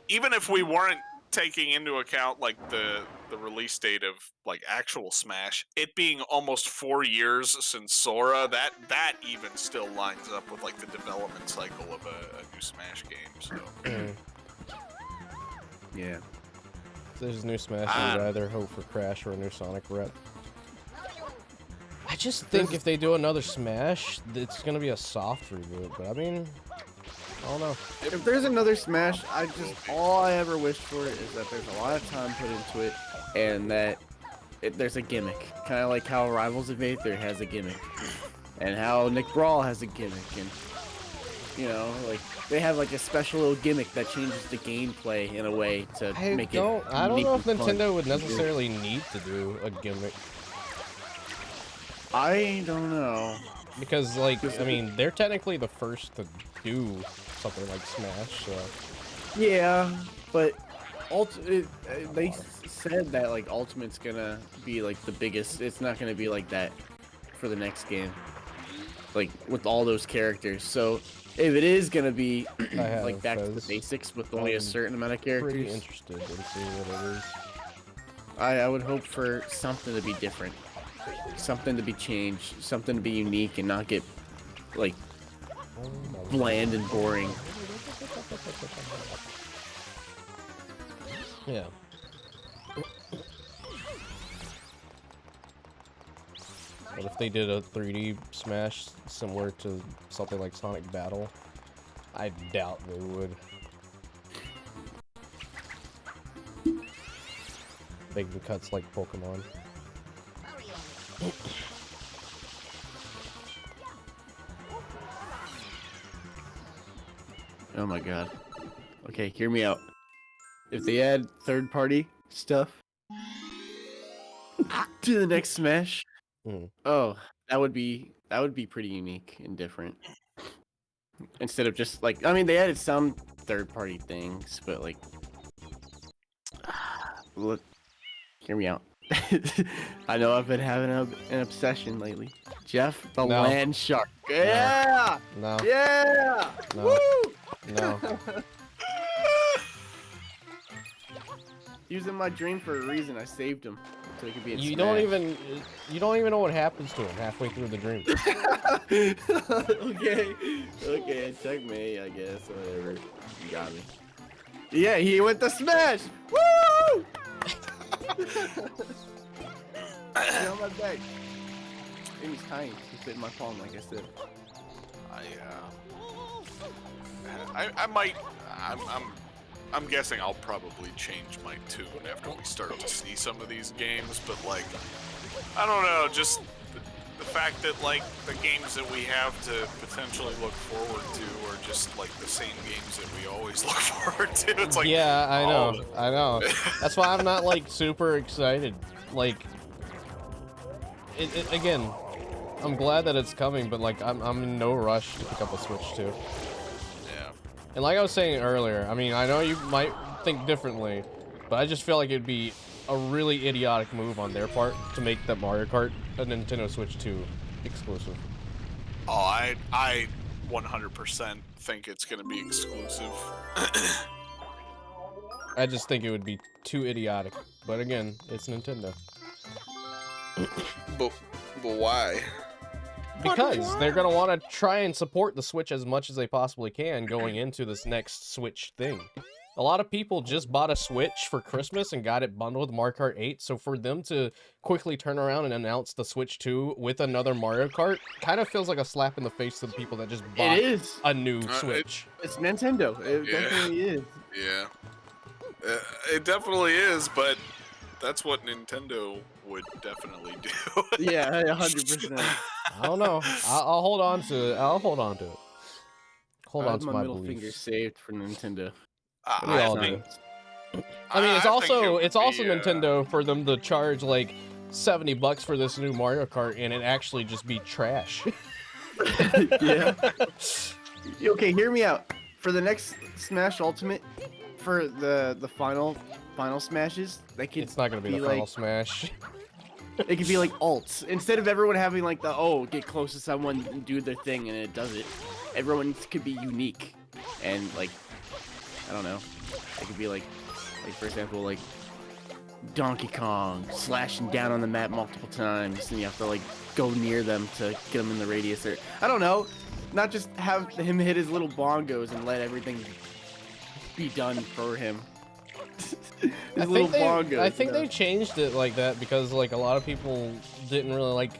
even if we weren't taking into account, like, the release date of, like, actual Smash, it being almost 4 years since Sora, that even still lines up with, like, the development cycle of a new Smash game, so. Yeah. If there's a new Smash, I'd rather hope for Crash or a new Sonic rep. I just think if they do another Smash, it's gonna be a soft reboot, but I mean... I don't know. If there's another Smash, all I ever wished for is that there's a lot of time put into it, and that there's a gimmick. Kind of like how Rivals of Aether has a gimmick, and how Nick Brawl has a gimmick, and you know, like they have like a special little gimmick that changes the gameplay in a way to make it. I don't know if unique and fun. Nintendo would necessarily need to do a gimmick. I don't know. Because, like, I mean, they're technically the first to do something like Smash, so... Yeah, but they said that, like, Ultimate's gonna be, like, the biggest. It's not gonna be like that for the next game. Like, with all those characters. So, if it is gonna be, like, back to the basics with only a certain amount of characters... pretty interested in seeing what it is. I would hope for something to be different. Something to be changed, something to be unique and not get, like, bland and boring. Yeah. What if they did a 3D Smash similar to something like Sonic Battle? I doubt they would. Making cuts like Pokemon. Oh my god. Okay, hear me out. If they add third-party stuff to the next Smash, oh, that would be pretty unique and different. Instead of just like, I mean, they added some third-party things, but like, look, hear me out. I know I've been having an obsession lately. Jeff, the land shark. Yeah! No. Yeah! No. Woo! No. He was in my dream for a reason. I saved him so he could be in You Smash. don't even know what happens to him halfway through the dream. Okay, checkmate, I guess. Whatever. You got me. Yeah, he went to Smash. Woo! Get on my back. And he's tiny. He fit in my palm, like I said. I might. I'm guessing I'll probably change my tune after we start to see some of these games, but like, I don't know, just the fact that like the games that we have to potentially look forward to are just like the same games that we always look forward to. It's like, yeah, I know. That's why I'm not like super excited. Like, again, I'm glad that it's coming, but like I'm in no rush to pick up a Switch 2. And like I was saying earlier, I mean, I know you might think differently, but I just feel like it'd be a really idiotic move on their part to make that Mario Kart a Nintendo Switch 2 exclusive. Oh, I 100% think it's going to be exclusive. I just think it would be too idiotic. But again, it's Nintendo. But why? Because they're going to want to try and support the Switch as much as they possibly can going into this next Switch thing. A lot of people just bought a Switch for Christmas and got it bundled with Mario Kart 8, so for them to quickly turn around and announce the Switch 2 with another Mario Kart kind of feels like a slap in the face to the people that just bought a new Switch. It's Nintendo. It definitely is. Yeah. It definitely is, but that's what Nintendo would definitely do. Yeah, 100%. I don't know. I'll hold on to it. Hold on to my middle beliefs. finger saved for Nintendo. We all do. I mean, it's also Nintendo for them to charge like $70 for this new Mario Kart and it actually just be trash. Yeah. Okay, hear me out. For the next Smash Ultimate, for the final smashes, they could. It's not gonna be the final smash. It could be like alts. Instead of everyone having like the get close to someone and do their thing and it does it. Everyone could be unique and like, I don't know. It could be like for example, like Donkey Kong slashing down on the map multiple times and you have to like go near them to get them in the radius, or I don't know. Not just have him hit his little bongos and let everything be done for him. I think they changed it like that because like a lot of people didn't really like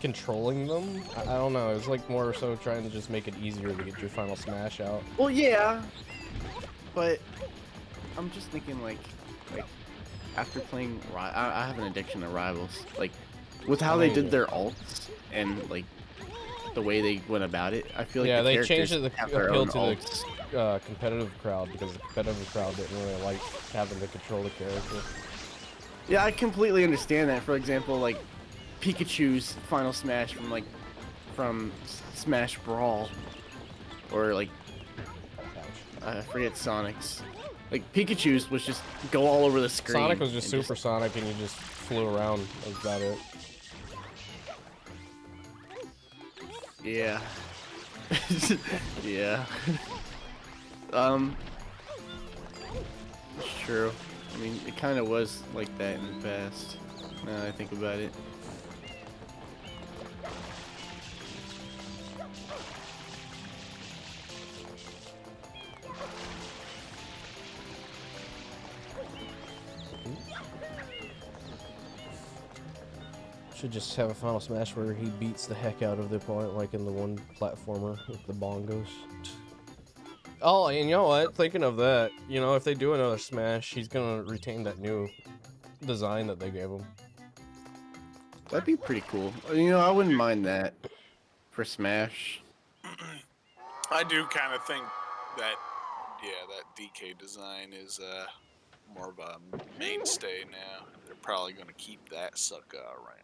controlling them. I don't know. It was like more so trying to just make it easier to get your final smash out. Well, yeah, but I'm just thinking like after playing, I have an addiction to Rivals. Like with how they did their ults and like the way they went about it, I feel like they changed it to appeal to the competitive crowd because the competitive crowd didn't really like having to control the character. Yeah, I completely understand that. For example, like Pikachu's final smash from Smash Brawl, or like I forget Sonic's. Like Pikachu's was just go all over the screen. Sonic was just supersonic and you just flew around. That was about it. Yeah. Yeah. It's true. I mean, it kind of was like that in the past. Now that I think about it. Should just have a final smash where he beats the heck out of the opponent, like in the one platformer with the bongos. Oh, and you know what? Thinking of that, you know, if they do another smash, he's gonna retain that new design that they gave him. That'd be pretty cool. You know, I wouldn't mind that for Smash. I do kind of think that, yeah, that DK design is more of a mainstay now. They're probably going to keep that sucker around.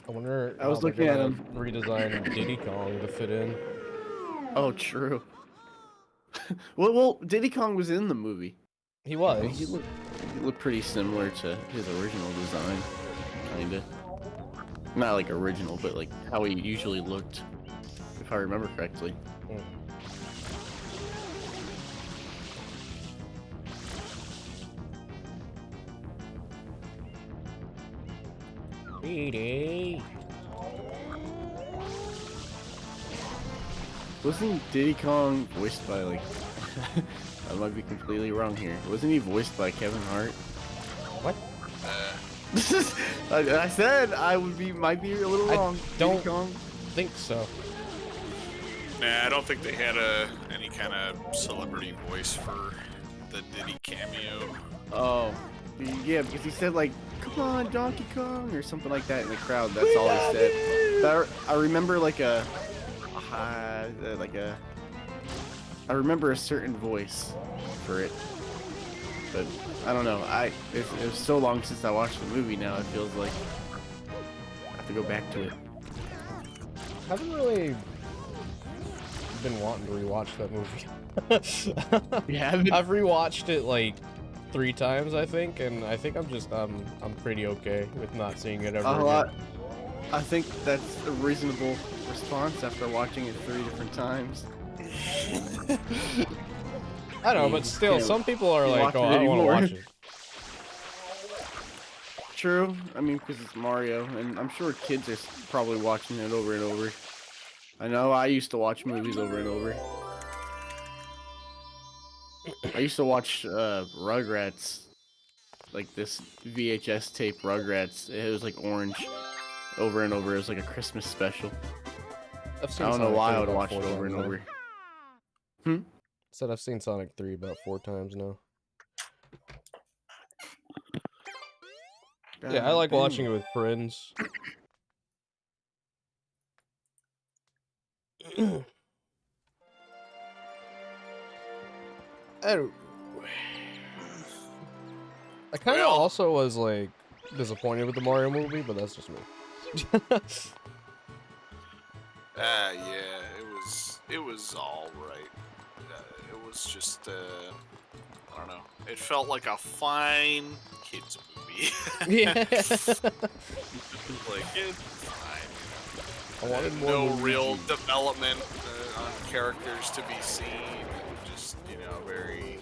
I wonder. I was looking at him. Redesign Diddy Kong to fit in. Oh, true. well, Diddy Kong was in the movie. He was. He looked pretty similar to his original design, kinda. Not like original, but like how he usually looked, if I remember correctly. Diddy. Wasn't Diddy Kong voiced by like? I might be completely wrong here. Wasn't he voiced by Kevin Hart? What? I said I might be a little wrong. don't Diddy Kong? think so. Nah, I don't think they had any kind of celebrity voice for the Diddy cameo. Oh, yeah, because he said like, "Come on, Donkey Kong" or something like that in the crowd. That's all he said. But I remember I remember a certain voice for it, but I don't know. It was so long since I watched the movie now. It feels like I have to go back to it. I haven't really been wanting to rewatch that movie. You haven't? I've rewatched it like 3 times, I think, and I think I'm pretty okay with not seeing it ever again. I think that's a reasonable response after watching it 3 different times. I don't know, but still, some people are like, "Oh, I don't want to watch it." True. I mean, because it's Mario, and I'm sure kids are probably watching it over and over. I know I used to watch movies over and over. I used to watch Rugrats, like this VHS tape Rugrats. It was like orange, over and over. It was like a Christmas special. I don't know why I would watch it over and over. Said I've seen Sonic 3 about 4 times now. Yeah, I like watching it with friends. I kind of also was like disappointed with the Mario movie, but that's just me. Yeah, it was all right. It was just I don't know. It felt like a fine kids movie. Yeah. Like it's fine. I wanted more no Luigi. real development on characters to be seen. Just very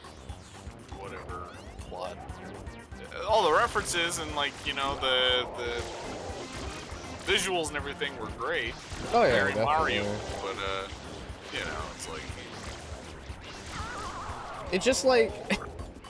whatever plot. All the references and the visuals and everything were great. Oh yeah, Very definitely. Mario, but it's like it's just like,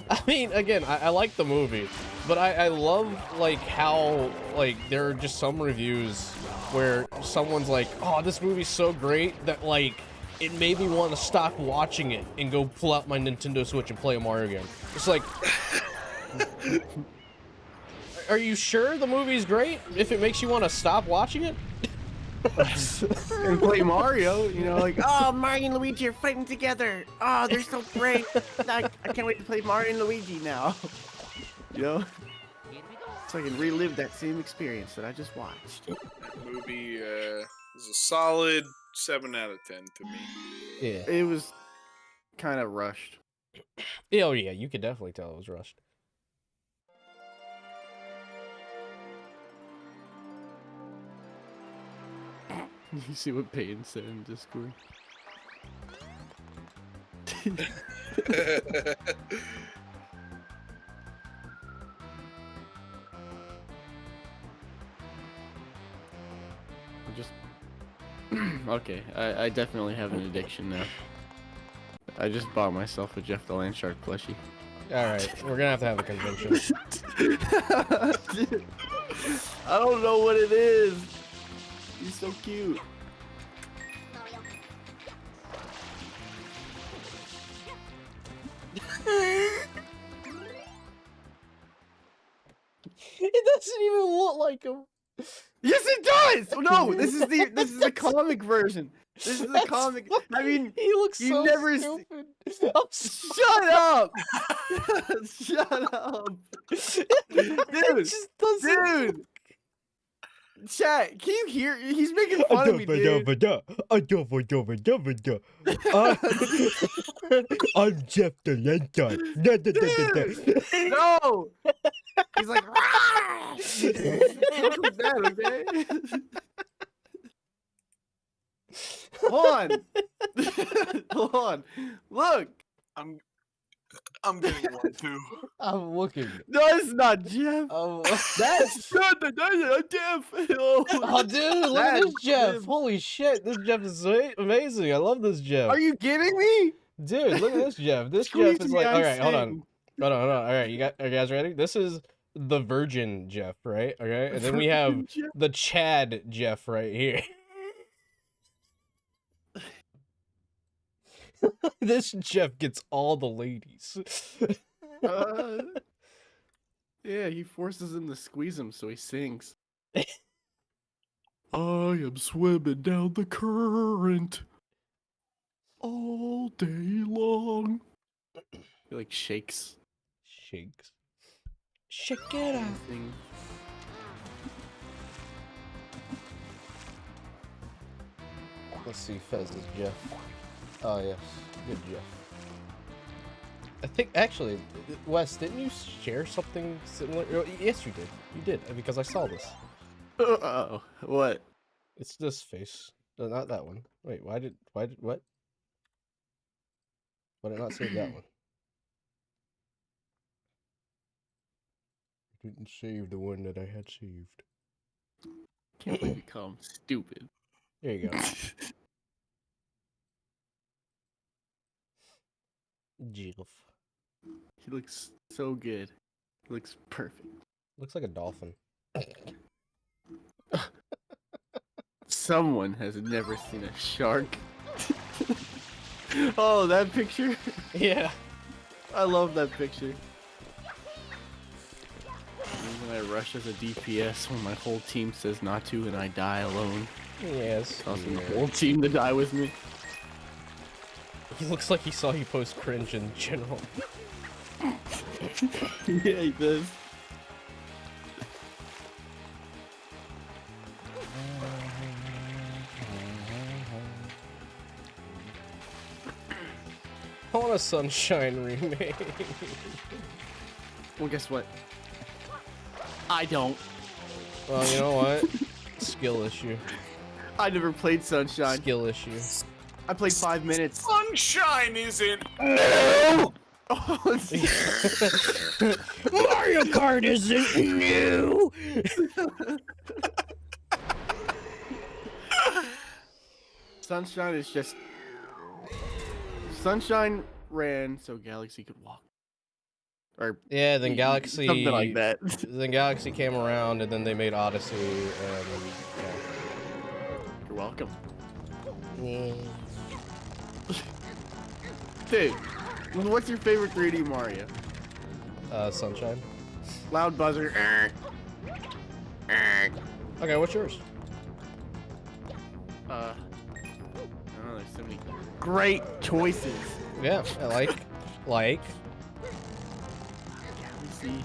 I mean, again, I like the movie, but I love like how like there are just some reviews where someone's like, "Oh, this movie's so great that like it made me want to stop watching it and go pull out my Nintendo Switch and play a Mario game." It's like, are you sure the movie's great if it makes you want to stop watching it? And play Mario, like, "Oh, Mario and Luigi are fighting together. Oh, they're so great. I can't wait to play Mario and Luigi now." So I can relive that same experience that I just watched. that movie is a solid 7 out of 10 to me. Yeah. It was kind of rushed. Oh yeah, you could definitely tell it was rushed. You see what Peyton said in Discord? Okay, I definitely have an addiction now. I just bought myself a Jeff the Landshark plushie. Alright, we're gonna have a convention. Dude, I don't know what it is. He's so cute. It doesn't even look like him. Yes, it does. No, this is the comic version. This is the comic. I mean, he looks you so never stupid. Shut up! Shut up! Dude! Dude! Chat, can you hear? He's making fun of me, dude. I'm Jeff the Lantern. No! He's like, "Rah!" Look at that, okay? Hold on. Hold on. Look. I'm I'm getting one too. I'm looking. No, it's not Jeff. That's not the Jeff. Oh, dude, look at That's this Jeff. him. Holy shit, this Jeff is amazing. I love this Jeff. Are you kidding me? Dude, look at this Jeff. This Squeeze Jeff is me, like, I all right, hold on. sing. Hold on. All right, are you guys ready? This is the Virgin Jeff, right? Okay, and then we have Virgin Jeff? the Chad Jeff right here. This Jeff gets all the ladies. Yeah, he forces him to squeeze him, so he sings. I am swimming down the current all day long. He like shakes. Shakes. Shake it out. Thing. Let's see, Fez's Jeff. Oh yes, good Jeff. I think actually, Wes, didn't you share something similar? Oh, yes, you did. You did because I saw this. Uh-oh. What? It's this face, no, not that one. Wait, why did what? Why did I not save that one? Didn't save the one that I had saved. Can't believe you call him stupid. There you go. Jeff. He looks so good. He looks perfect. Looks like a dolphin. Someone has never seen a shark. Oh, that picture? Yeah. I love that picture. When I rush as a DPS when my whole team says not to and I die alone. Yes. Causing the whole team to die with me. He looks like he saw you post cringe in general. Yeah, he does. I want a Sunshine remake. Well, guess what? I don't. Well, you know what? Skill issue. I never played Sunshine. Skill issue. I played 5 minutes. Sunshine isn't. No! Mario Kart isn't new. Sunshine is just... Sunshine ran so Galaxy could walk. Or Yeah, then Galaxy. something like that. Then Galaxy came around, and then they made Odyssey, and You're welcome. yeah. Dude, what's your favorite 3D Mario? Sunshine. Loud buzzer. Okay, what's yours? I don't know, there's so many great choices. Yeah, I like. Galaxy.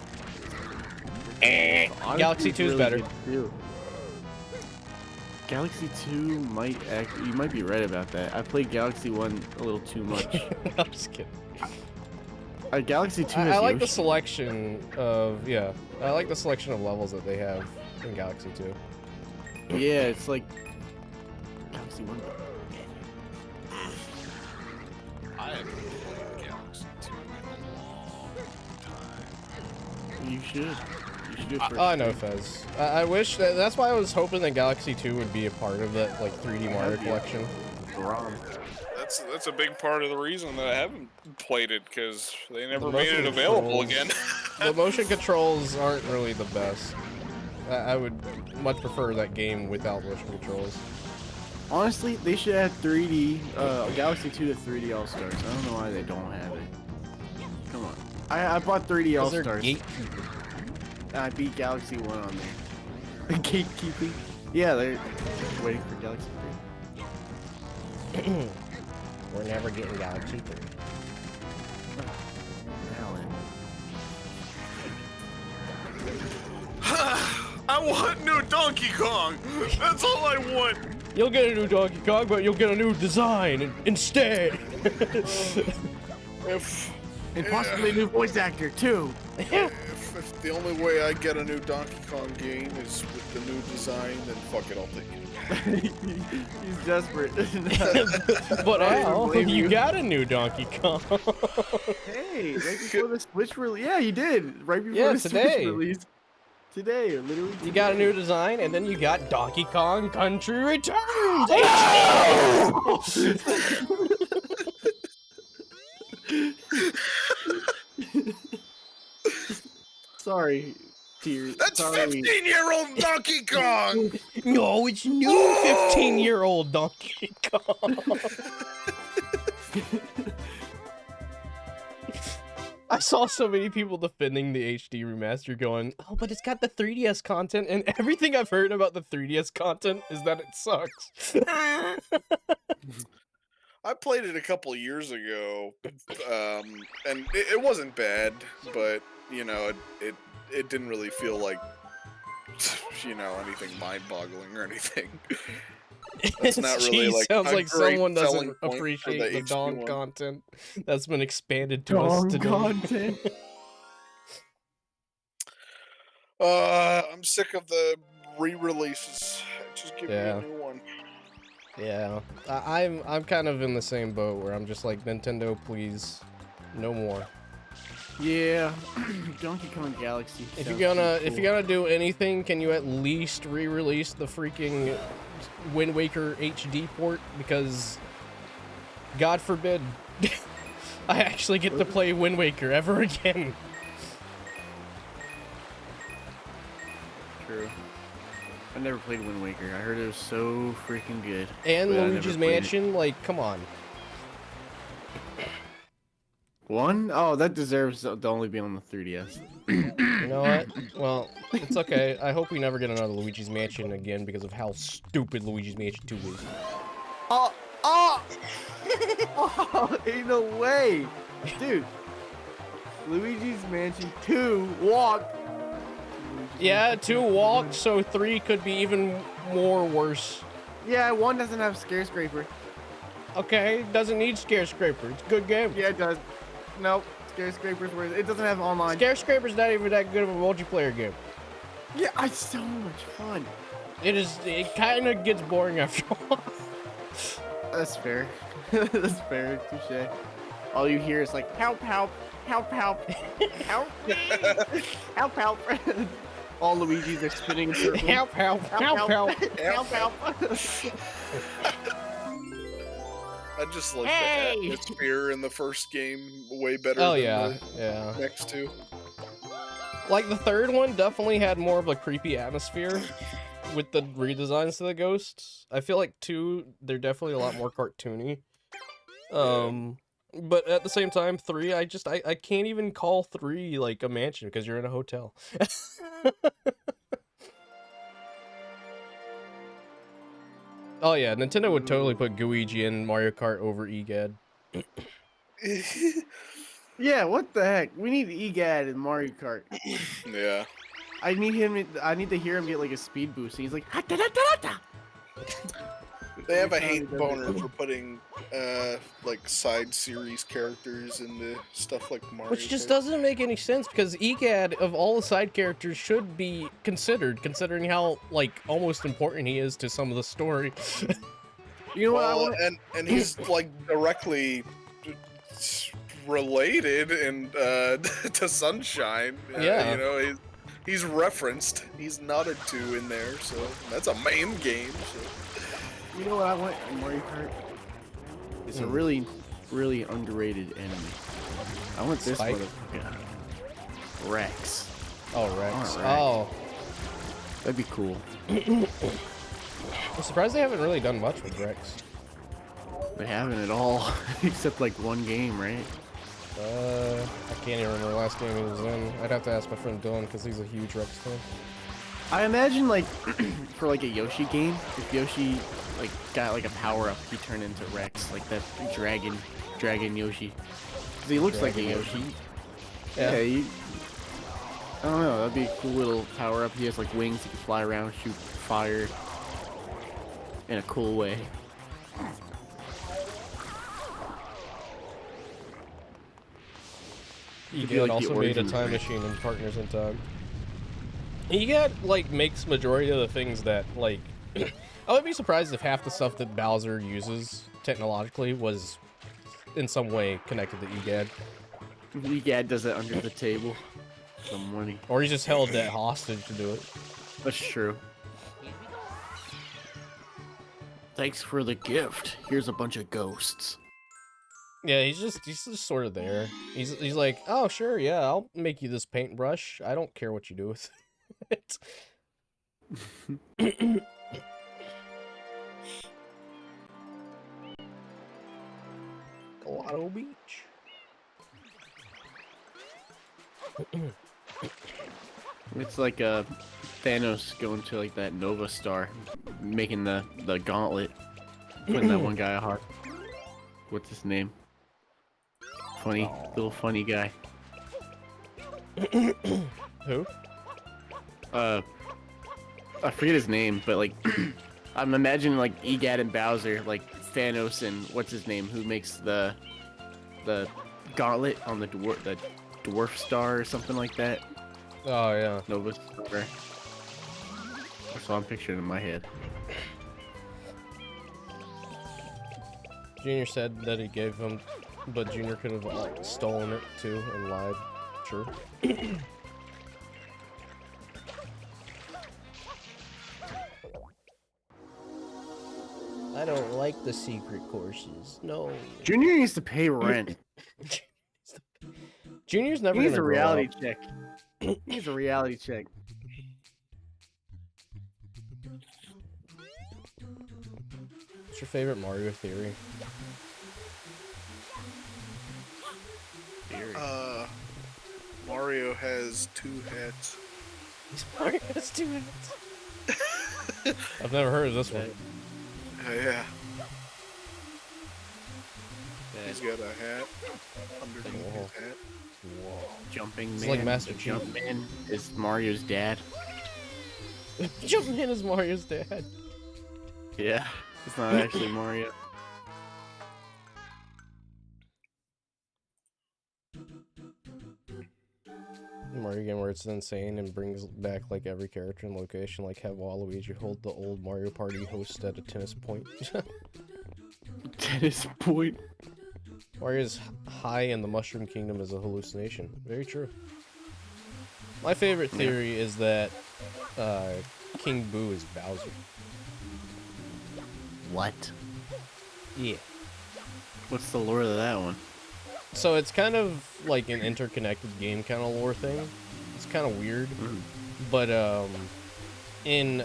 Galaxy 2 is better. good, too. Galaxy 2 might you might be right about that. I played Galaxy 1 a little too much. I'm just kidding. Galaxy 2 I has like the Yoshi. selection of I like the selection of levels that they have in Galaxy 2. Yeah, it's like Galaxy 1. I haven't played Galaxy 2 in a long time. You should. You should do it first. I know, Fez. I wish that's why I was hoping that Galaxy 2 would be a part of that 3D Mario collection. That's a big part of the reason that I haven't played it, because they never The made it motion available controls- again. The motion controls aren't really the best. I would much prefer that game without motion controls. Honestly, they should add 3D Galaxy 2 to 3D All Stars. I don't know why they don't have it. Come on. I bought 3D All They're Stars. gatekeeping. And I beat Galaxy 1 on there. Gatekeeping? Yeah, they're waiting for Galaxy 3. We're never getting Galaxy 3. Alan. I want new Donkey Kong. That's all I want. You'll get a new Donkey Kong, but you'll get a new design instead. If And possibly a new voice actor, too. if if the only way I get a new Donkey Kong game is with the new design, then fuck it, I'll take it. He's desperate. But I don't Al, blame you you. got a new Donkey Kong. Hey, right before the Switch release. Yeah, you did. Right before Yeah, the today. Switch release. Today, literally. You got a new design, and then you got Donkey Kong Country Returns! Sorry, dear. That's Sorry. 15-year-old Donkey Kong! No, it's new 15-year-old Donkey Kong. I saw so many people defending the HD remaster going, oh, but it's got the 3DS content, and everything I've heard about the 3DS content is that it sucks. I played it a couple years ago, and it wasn't bad, but, you know, it didn't really feel like, you know, anything mind-boggling or anything. That's not really like sounds a like great someone selling doesn't point for appreciate the HD Dong one. content that's been expanded to us Dong today. content. I'm sick of the re-releases. Just give me Yeah. a new one. Yeah, I'm kind of in the same boat where I'm just like, Nintendo, please, no more. Yeah, Donkey Kong Galaxy. If sounds you're pretty if you're gonna do anything, can you at least re-release the freaking Wind Waker HD port? Because, God forbid, I actually get to play Wind Waker ever again. True. I never played Wind Waker. I heard it was so freaking good. And but I never Luigi's played it. Mansion, like, come on. One? Oh, that deserves to only be on the 3DS. You know what? Well, it's okay. I hope we never get another Luigi's Mansion again because of how stupid Luigi's Mansion 2 is. Oh! Oh! Ain't no way! Dude. Luigi's Mansion 2 walk. Yeah, 2 walked, so 3 could be even more worse. Yeah, 1 doesn't have Scarescraper. Okay, doesn't need Scarescraper. It's a good game. Yeah, it does. Nope. Scarescraper's worse. It doesn't have online. Scarescraper's not even that good of a multiplayer game. Yeah, it's so much fun. It kind of gets boring after a while. That's fair. That's fair. Touche. All you hear is like, help, help, help, help, help me, help, help. All Luigi's are spinning in circles. Help, help, help, help. help, help. I just like Hey! the atmosphere in the first game way better Oh than yeah, the yeah. next two. Like the third one definitely had more of a creepy atmosphere with the redesigns to the ghosts. I feel like 2, they're definitely a lot more cartoony. But at the same time, 3, I can't even call 3 like a mansion because you're in a hotel. Oh yeah, Nintendo would totally put Gooigi in Mario Kart over EGAD. Yeah, what the heck? We need EGAD in Mario Kart. Yeah. I need to hear him get like a speed boost. He's like, "Ha-da-da-da-da-da." They have a hate boner for putting like side series characters into stuff like Mario. Which just Kart. doesn't make any sense because EGAD of all the side characters should be considered, considering how like almost important he is to some of the story. You know what? I Well, want. and he's like directly related and to Sunshine. Yeah. You know, he's referenced. He's nodded to in there, so that's a main game. So. You know what I want in Mario Kart? It's a really, really underrated enemy. I want this Spike? motherfucker. Rex. Oh, Rex. Alright. Oh. That'd be cool. I'm surprised they haven't really done much with Rex. They haven't at all, except like one game, right? I can't even remember the last game he was in. I'd have to ask my friend Dylan because he's a huge Rex fan. I imagine like for like a Yoshi game, if Yoshi like got like a power up, he turned into Rex, like that dragon Yoshi. Cause he looks like a Dragon Yoshi. Yeah. I don't know. That'd be a cool little power up. He has like wings. He can fly around, shoot fire in a cool way. EGAD also made a time machine in Partners in Time. EGAD, like, makes majority of the things that, like... I would be surprised if half the stuff that Bowser uses technologically was in some way connected to EGAD. EGAD does it under the table. Some money. Or he's just held that hostage to do it. That's true. Thanks for the gift. Here's a bunch of ghosts. Yeah, he's just sort of there. He's like, oh sure, yeah, I'll make you this paintbrush. I don't care what you do with it. Colorado Beach. It's like Thanos going to like that Nova Star, making the gauntlet, putting that one guy a heart. What's his name? Funny, little funny guy. Who? I forget his name, but like, I'm imagining like EGAD and Bowser, like Thanos and what's his name, who makes the gauntlet on the dwarf star or something like that. Oh yeah. Nova Star. That's what I'm picturing in my head. Junior said that he gave him, but Junior could have like, stolen it too and lied. Sure. I don't like the secret courses. No. Junior needs to pay rent. Junior's never He needs gonna a grow reality up. check. He needs a reality check. What's your favorite Mario theory? Mario has 2 hats. Mario has 2 hats. I've never heard of this one. Yeah. He's got a hat underneath his hat. Whoa. Jumping It's Man. like Master the Chief. Jumpman is Mario's dad. Jumpman is Mario's dad. Yeah, it's not actually Mario. Mario game where it's insane and brings back like every character and location, like have Waluigi hold the old Mario Party host at a tennis point. Tennis point. Mario's high in the Mushroom Kingdom is a hallucination. Very true. My favorite theory is that King Boo is Bowser. What? Yeah. What's the lore of that one? So it's kind of like an interconnected game kind of lore thing. It's kind of weird, but in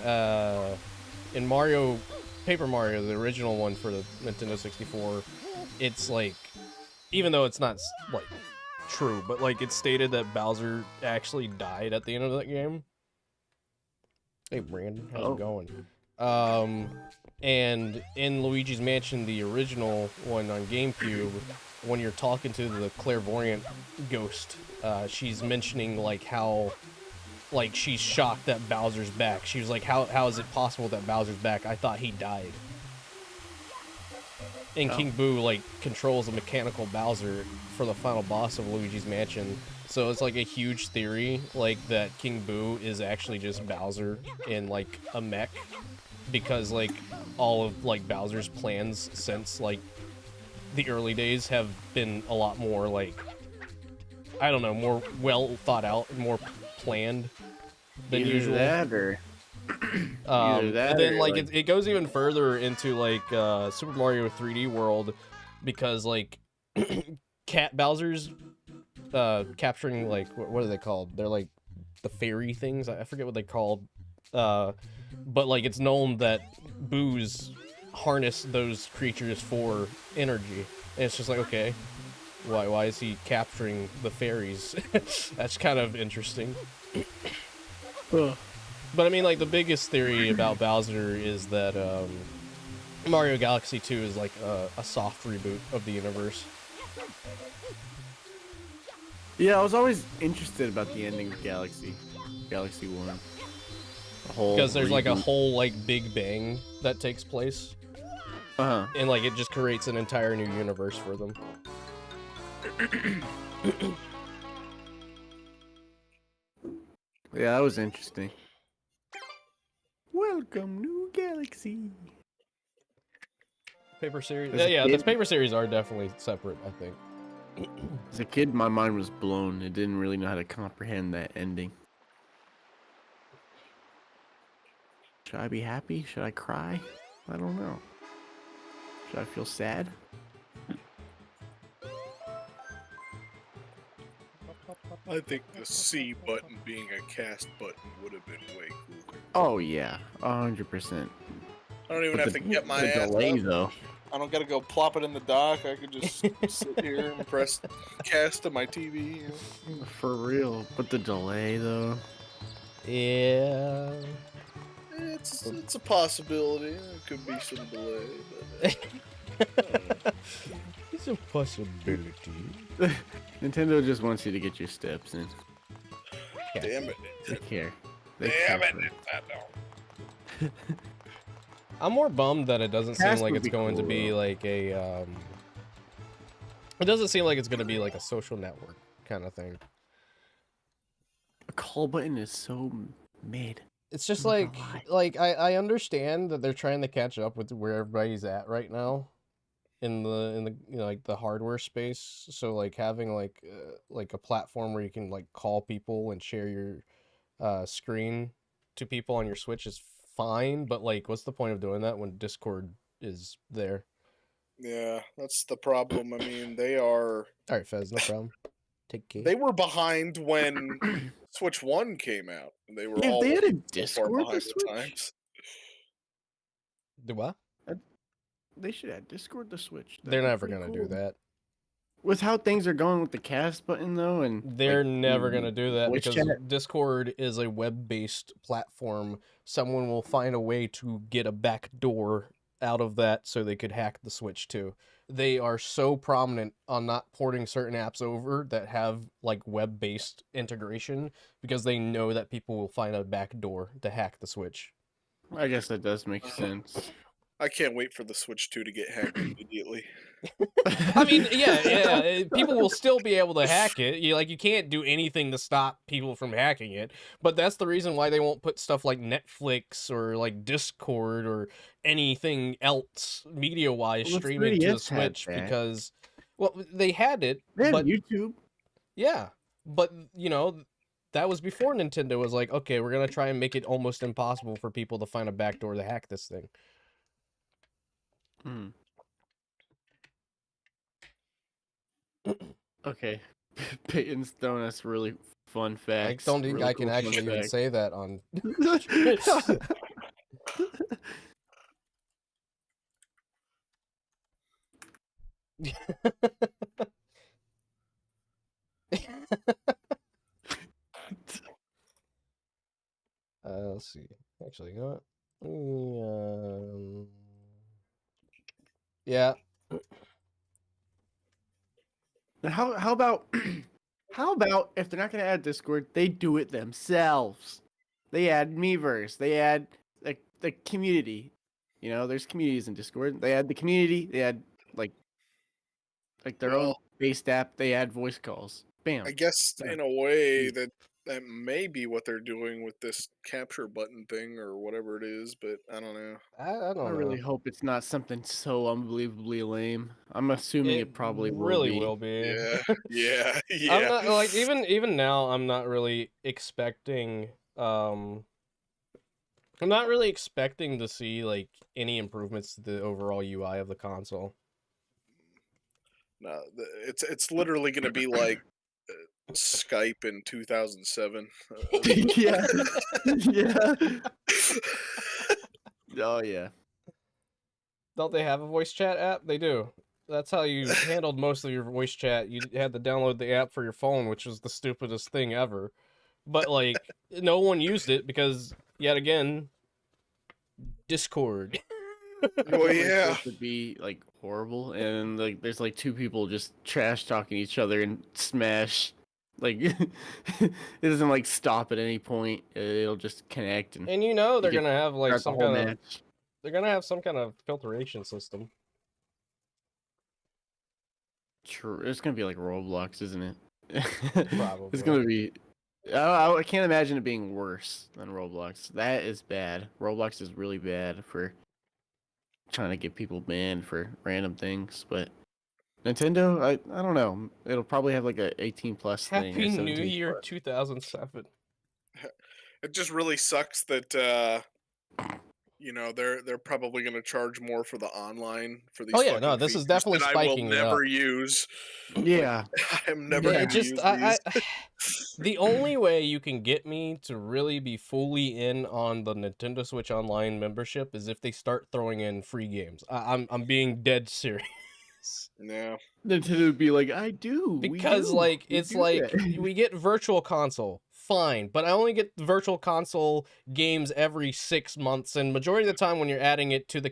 Mario, Paper Mario, the original one for the Nintendo 64, it's like, even though it's not like true, but like it's stated that Bowser actually died at the end of that game. Hey Brandon, how's it going? And in Luigi's Mansion, the original one on GameCube, when you're talking to the clairvoyant ghost, she's mentioning like how, like she's shocked that Bowser's back. She was like, how is it possible that Bowser's back? I thought he died. And King Boo like controls a mechanical Bowser for the final boss of Luigi's Mansion. So it's like a huge theory, like that King Boo is actually just Bowser in like a mech, because like all of like Bowser's plans since like the early days have been a lot more like, I don't know, more well thought out, more planned than usual. That or And then like it goes even further into like Super Mario 3D World, because like Cat Bowser's capturing like what are they called? They're like the fairy things. I forget what they're called. But like it's known that Boo's harness those creatures for energy. And it's just like, okay, why is he capturing the fairies? That's kind of interesting. But I mean, like, the biggest theory about Bowser is that Mario Galaxy 2 is like a soft reboot of the universe. Yeah, I was always interested about the ending of Galaxy 1. Because there's like a whole like Big Bang that takes place. And like it just creates an entire new universe for them. Yeah, that was interesting. Welcome, new galaxy. Paper series. As a Yeah, the kid- paper series are definitely separate, I think. As a kid, my mind was blown. It didn't really know how to comprehend that ending. Should I be happy? Should I cry? I don't know. Should I feel sad? I think the C button being a cast button would have been way cooler. Oh yeah, 100%. I don't even But have to get my the ass delay up. though. I don't gotta go plop it in the dock. I could just sit here and press cast to my TV. You know? For real. But the delay though. Yeah. It's a possibility. There could be some delay, but It's a possibility. Nintendo just wants you to get your steps in. damn it, They Nintendo. care. They Damn care it, for Nintendo. I'm more bummed that it doesn't seem Cast like would it's be going to cool, be though. like a it doesn't seem like it's going to be like a social network kind of thing. A call button is so mid. It's just I'm not like gonna I understand that they're trying to catch up with where everybody's at right now in the you know, like the hardware space. So like having like a platform where you can like call people and share your screen to people on your Switch is fine, but like what's the point of doing that when Discord is there? Yeah, that's the problem. I mean, they are. All right, Fez, no problem. Take care. They were behind when Switch 1 came out. They were Yeah, if all they had a so far Discord behind to the Switch? times. Do what? They should add Discord to Switch. They're That'd be never pretty gonna do cool. that. With how things are going with the cast button though, and They're like, never gonna do that voice because chat. Discord is a web-based platform. Someone will find a way to get a back door out of that so they could hack the Switch too. They are so prominent on not porting certain apps over that have like web-based integration because they know that people will find a back door to hack the Switch. I guess that does make sense. I can't wait for the Switch 2 to get hacked immediately. I mean, yeah, people will still be able to hack it. You can't do anything to stop people from hacking it. But that's the reason why they won't put stuff like Netflix or like Discord or anything else media-wise Well, the streaming to the 3DS had Switch that. because, well, they had it, They have but YouTube. yeah, but that was before Nintendo was like, okay, we're gonna try and make it almost impossible for people to find a backdoor to hack this thing. Hmm. Okay. Peyton's throwing us really fun I facts. don't think really I can cool fun actually even facts. say that on. Let's see. Actually, you know what? Yeah. How about how about if they're not gonna add Discord, they do it themselves. They add Miiverse. They add the community. You know, there's communities in Discord. They add the community. They add like their own Well, based app. They add voice calls. Bam. I guess Done. in a way Easy. that may be what they're doing with this capture button thing or whatever it is, but I don't know. I I don't really know. hope it's not something so unbelievably lame. I'm assuming it probably really will will be. Yeah, yeah, I'm yeah. not like even now. I'm not really expecting. I'm not really expecting to see like any improvements to the overall UI of the console. No, it's literally going to be like Skype in 2007. yeah. yeah. Oh yeah. Don't they have a voice chat app? They do. That's how you handled most of your voice chat. You had to download the app for your phone, which was the stupidest thing ever. But like, no one used it because, yet again, Discord. Well, yeah. Supposed to be like horrible, and like there's like two people just trash talking each other and Smash. Like it doesn't like stop at any point. It'll just connect and And they're get gonna have like start the some whole kind of match. they're gonna have some kind of filtration system. True. It's gonna be like Roblox, isn't it? Probably. It's gonna be I can't imagine it being worse than Roblox. That is bad. Roblox is really bad for trying to get people banned for random things, but Nintendo, I don't know. It'll probably have like a 18 plus thing or Happy New 17 Year plus. 2007. It just really sucks that they're probably going to charge more for the online for these Oh yeah, no, fucking this is features definitely that I will spiking it up. never use. Yeah. I am never It going to just use these. the only way you can get me to really be fully in on the Nintendo Switch Online membership is if they start throwing in free games. I'm being dead serious. Yeah. Nintendo would be like, I do. Because we it's do like that." we get Virtual Console, fine, but I only get Virtual Console games every 6 months, and majority of the time when you're adding it to the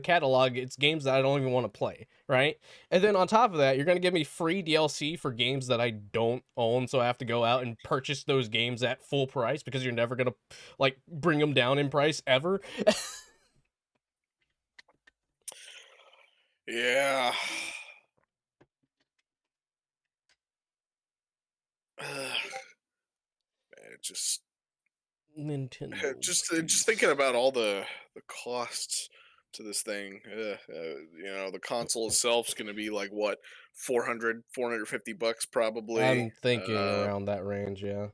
catalog, it's games that I don't even want to play, right? And then on top of that, you're gonna give me free DLC for games that I don't own, so I have to go out and purchase those games at full price because you're never gonna like bring them down in price ever. Yeah. Man, it just Nintendo. just thinking about all the costs to this thing. The console itself is going to be like what, 450 bucks probably. I'm thinking around that range, yeah.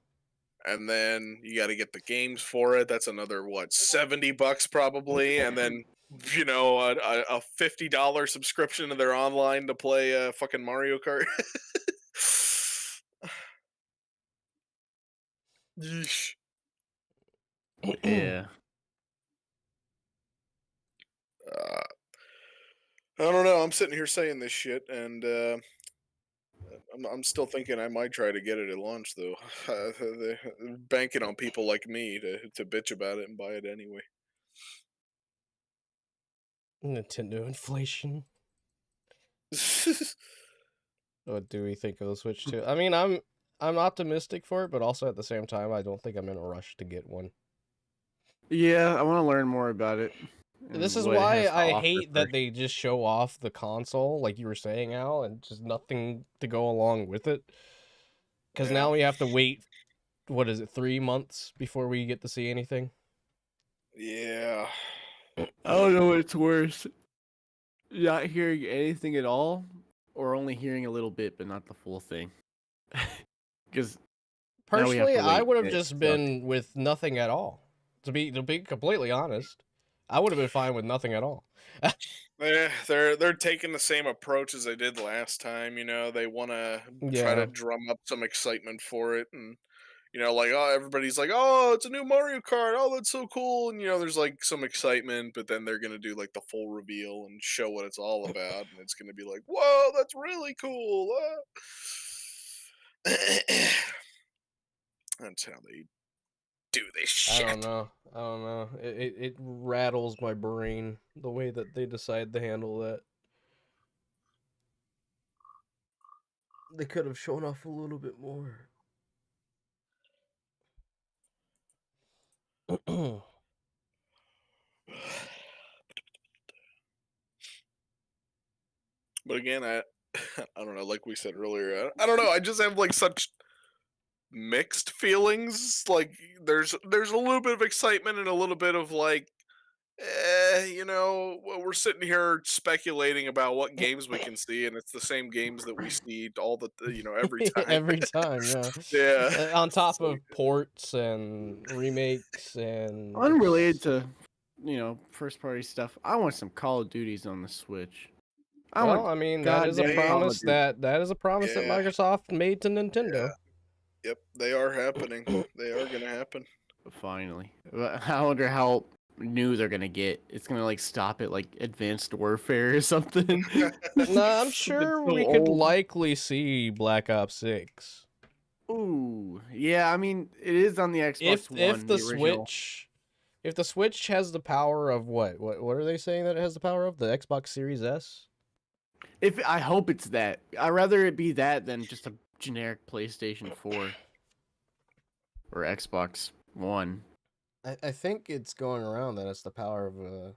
And then you got to get the games for it. That's another what, 70 bucks probably. And then a $50 subscription to their online to play fucking Mario Kart. Yeesh. Yeah. I don't know. I'm sitting here saying this shit, and I'm still thinking I might try to get it at launch, though. They're banking on people like me to bitch about it and buy it anyway. Nintendo inflation. What do we think of the Switch 2? I mean, I'm optimistic for it, but also at the same time, I don't think I'm in a rush to get one. Yeah, I want to learn more about it. This is what it why has to I offer hate that first. they just show off the console, like you were saying, Al, and just nothing to go along with it. Because Yeah. now we have to wait, what is it, 3 months before we get to see anything? Yeah. I don't know what's worse. Not hearing anything at all, or only hearing a little bit but not the full thing. Because Personally, I wait, would have and it just sucks. been with nothing at all. To be completely honest, I would have been fine with nothing at all. They're taking the same approach as they did last time. They want to try Yeah. to drum up some excitement for it, and like, oh, everybody's like, oh, it's a new Mario Kart. Oh, that's so cool. And there's like some excitement, but then they're gonna do like the full reveal and show what it's all about, and it's gonna be like, whoa, that's really cool. That's how they do this shit. I don't know. It rattles my brain the way that they decide to handle that. They could have shown off a little bit more. But again, I I don't know. Like we said earlier, I don't know. I just have like such mixed feelings. Like there's a little bit of excitement and a little bit of like, we're sitting here speculating about what games we can see, and it's the same games that we see all every time. Every time, yeah. Yeah. On top So, of ports and remakes and Unrelated to, first party stuff, I want some Call of Duties on the Switch. well, I mean, that is a goddamn Call of promise that is a promise that Yeah. Microsoft made to Nintendo. Yep, they are happening. They are gonna happen. Finally. But I wonder how new they're gonna get. It's gonna like stop at like Advanced Warfare or something. No, I'm It's sure so we could old. likely see Black Ops 6. Ooh, yeah. I mean, it is on the Xbox One. If the original. Switch has the power of what are they saying that it has the power of? The Xbox Series S? I hope it's that. I'd rather it be that than just a generic PlayStation 4 or Xbox One. I think it's going around that it's the power of a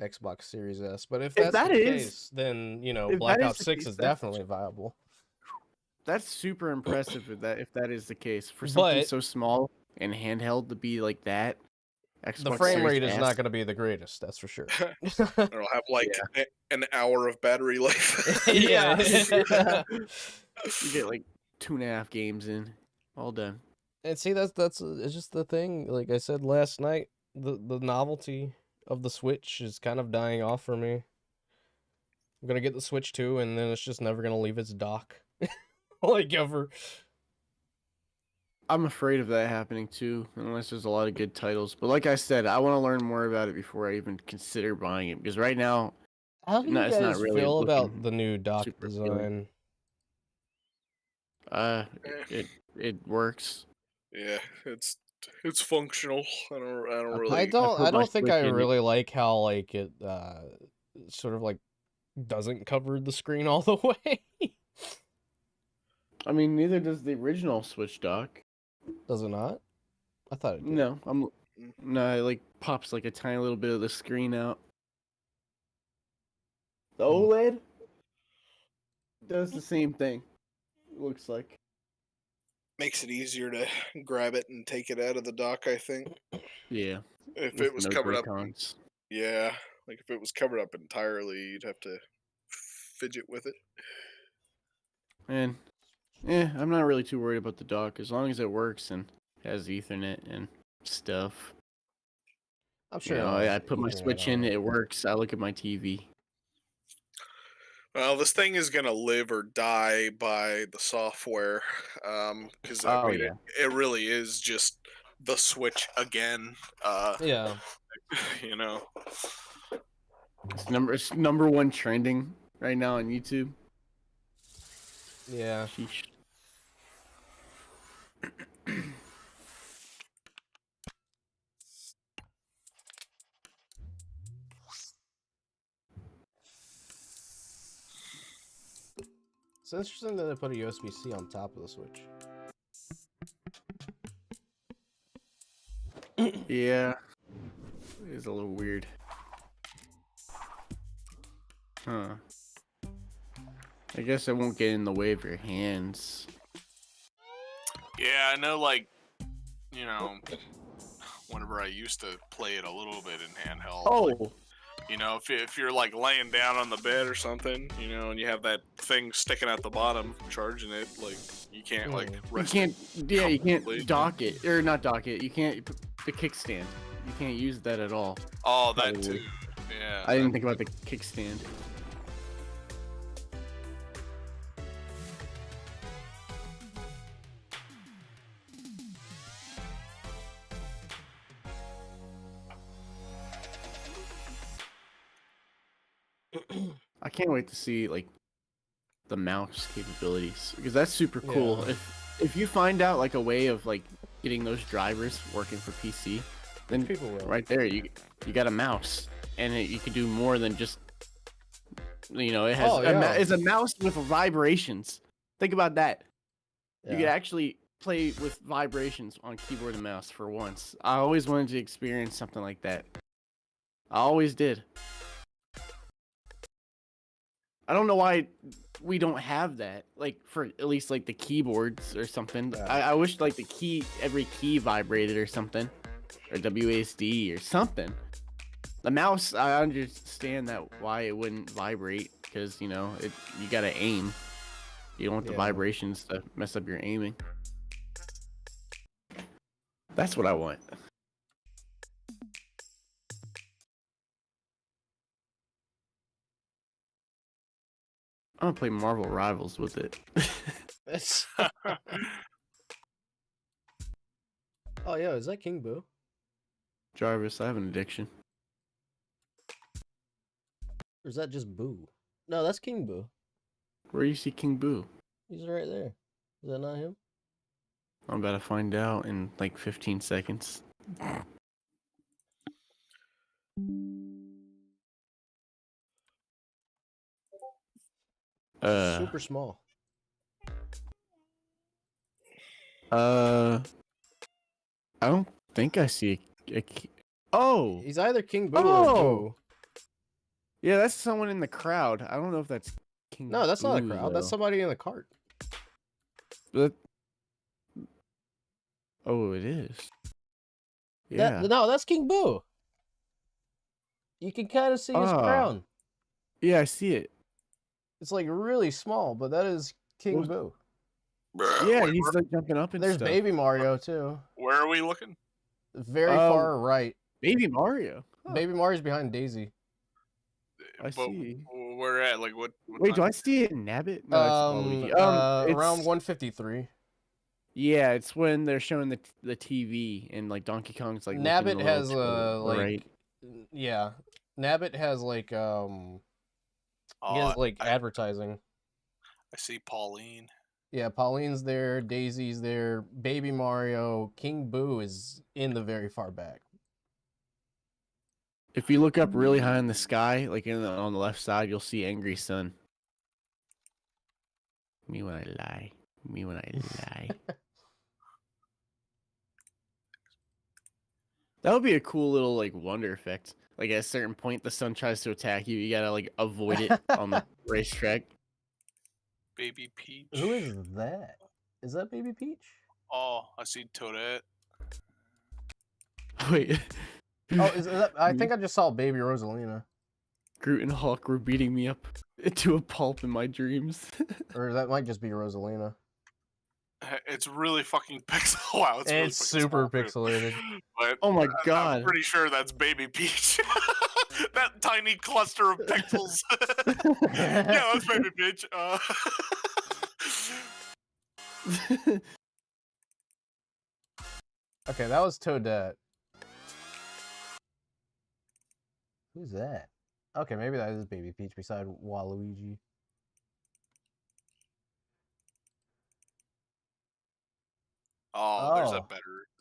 Xbox Series S. But if If that's that the is- case, then if Black that is Ops the 6 case, is that's- definitely viable. That's super impressive if that is the case. For something But so small and handheld to be like that, the Xbox frame Series rate is S. not going to be the greatest, that's for sure. It'll have like an hour of battery life. Yeah. You get like 2.5 games in, all done. And see, that's it's just the thing. Like I said last night, the novelty of the Switch is kind of dying off for me. I'm gonna get the Switch 2, and then it's just never gonna leave its dock, like ever. I'm afraid of that happening too, unless there's a lot of good titles. But like I said, I want to learn more about it before I even consider buying it. Because right now, How do you it's not guys really feel about looking the new dock super appealing. design? It works. Yeah, it's functional. I don't I really. don't. put I my don't think Switch I in it. really like how like it sort of like doesn't cover the screen all the way. I mean, neither does the original Switch dock. Does it not? I thought it did. No, it like pops like a tiny little bit of the screen out. The Hmm. OLED does the same thing. Looks like. Makes it easier to grab it and take it out of the dock, I think. Yeah. If With it was no covered up, Joy-Cons. yeah, like if it was covered up entirely, you'd have to fidget with it. And I'm not really too worried about the dock as long as it works and has Ethernet and stuff. I'm sure. You know, I put my Ethernet Switch on in, it. it works. I look at my TV. Well, this thing is gonna live or die by the software, because I Oh mean, yeah. it really is just the Switch again. Yeah. You know, It's number one trending right now on YouTube. Yeah. Sheesh. It's interesting that they put a USB-C on top of the Switch. Yeah. It is a little weird. Huh. I guess it won't get in the way of your hands. yeah, I know. Like, you know, whenever I used to play it a little bit in handheld, like, you know, if you're like laying down on the bed or something, you know, and you have that thing sticking out the bottom charging it, like you can't like You rest can't. it Yeah, you can't comfortably. dock it or not dock it. You can't the kickstand. You can't use that at all. Oh, that Probably. too. Yeah. I didn't think about the kickstand. I can't wait to see like the mouse capabilities because that's super cool. Yeah. If you find out like a way of like getting those drivers working for PC, then People will. right there you got a mouse and you can do more than just it has it's a mouse with vibrations. Think about that. Yeah. You could actually play with vibrations on keyboard and mouse for once. I always wanted to experience something like that. I always did. I don't know why we don't have that, like for at least like the keyboards or something. Yeah. I wish like every key vibrated or something, or WASD or something. The mouse, I understand that why it wouldn't vibrate because you gotta aim. You don't want the vibrations to mess up your aiming. That's what I want. I'm gonna play Marvel Rivals with it. Oh, yeah, is that King Boo? Jarvis, I have an addiction. Or is that just Boo? No, that's King Boo. Where do you see King Boo? He's right there. Is that not him? I'm about to find out in like 15 seconds. Super small. I don't think I see Oh! He's either King Boo or Oh! Boo. Yeah, that's someone in the crowd. I don't know if that's King No, that's not a Boo, crowd. though. That's somebody in the cart. But oh, it is. Yeah. No, that's King Boo. You can kind of see his Ah. crown. Yeah, I see it. It's like really small, but that is King Boo. Yeah, Wait, he's like jumping up and There's stuff. Baby Mario too. where are we looking? Very far right. Baby Mario. Huh. Baby Mario's behind Daisy. I see. Where at? Like what Wait, do time? I see it in Nabbit? No, it's Waluigi. Around It's, 153. yeah, it's when they're showing the TV and like Donkey Kong's like looking a Nabbit little has to the like right. yeah. Nabbit has like he has like advertising. I see Pauline. Yeah, Pauline's there, Daisy's there, Baby Mario, King Boo is in the very far back. If you look up really high in the sky, like on the left side, you'll see Angry Sun. Me when I lie. Me when I lie. That would be a cool little like wonder effect. Like at a certain point, the sun tries to attack you. You gotta like avoid it on the racetrack. Baby Peach. Who is that? Is that Baby Peach? Oh, I see Toadette. Wait. Oh, is that? I think I just saw Baby Rosalina. Groot and Hulk were beating me up into a pulp in my dreams. Or that might just be Rosalina. It's really fucking pixel. Wow, it's, really It's fucking super small, too. pixelated. But Oh my I'm god. pretty sure that's Baby Peach. That tiny cluster of pixels. Yeah, that's Baby Peach. Okay, that was Toadette. Who's that? Okay, maybe that is Baby Peach beside Waluigi. Oh, Oh.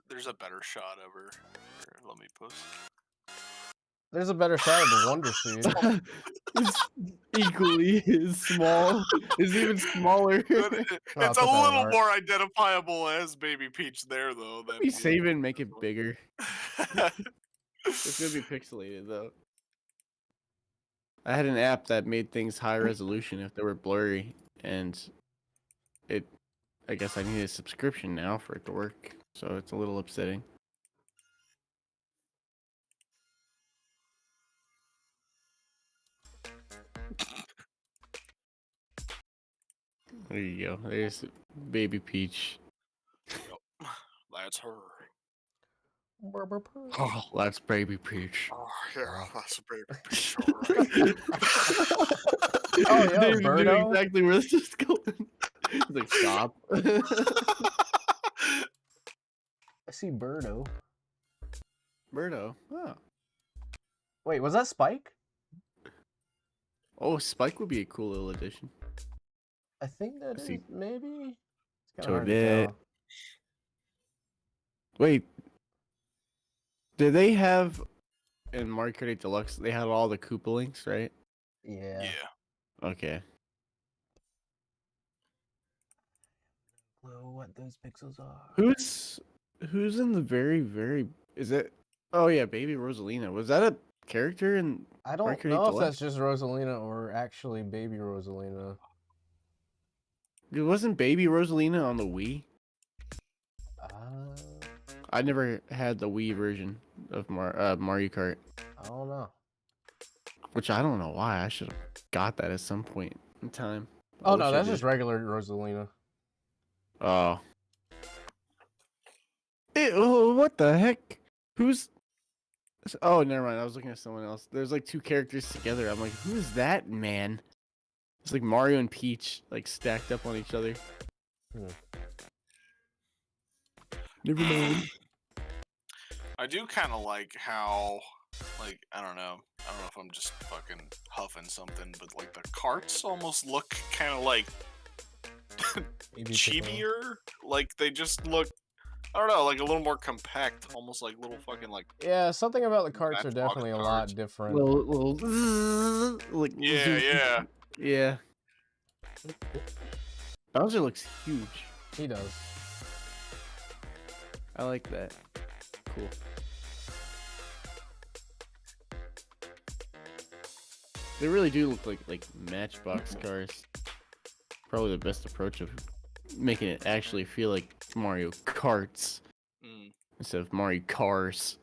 there's a better shot of her. Here, let me post. There's a better shot of the Wonder Seed. It's equally as small. It's even smaller. But I'll it's put a that in little art. more identifiable as Baby Peach there, though. Than We save it and make it bigger. It's gonna be pixelated though. I had an app that made things high resolution if they were blurry, and I guess I need a subscription now for it to work, so it's a little upsetting. There you go. There's Baby Peach. That's her. Oh, that's Baby Peach. Oh, yeah, that's Baby Peach. Alright. Oh, yeah, David knew Birdo. exactly where this is going. He's like, stop. I see Birdo. Birdo. Oh. Wait, was that Spike? Oh, Spike would be a cool little addition. I think that I is see maybe. It's kinda hard to Toadette. tell. Wait. Did they have in Mario Kart 8 Deluxe? They had all the Koopa Links, right? Yeah. Yeah. Okay. Clue what those pixels are. Who's in the very? Is it? Oh yeah, Baby Rosalina. Was that a character in? I don't Mario Kart 8 know if Deluxe? that's just Rosalina or actually Baby Rosalina. It wasn't Baby Rosalina on the Wii. I never had the Wii version of Mario Kart, I don't know. which I don't know why. I should have got that at some point in time. I Oh wish no, I that's did. just regular Rosalina. Oh. Oh, what the heck? Who's? Oh, never mind. I was looking at someone else. There's like two characters together. I'm like, who is that man? It's like Mario and Peach, like stacked up on each other. Never mind. I do kind of like how, like, I don't know if I'm just fucking huffing something, but like the carts almost look kind of like chibier. Like they just look, I don't know, like a little more compact, almost like little fucking like. Yeah, something about the carts are Matchbox definitely a carts. lot different. Little like Yeah. yeah. Bowser looks huge. He does. I like that. Cool. They really do look like Matchbox cars. Probably the best approach of making it actually feel like Mario Karts instead of Mario Cars.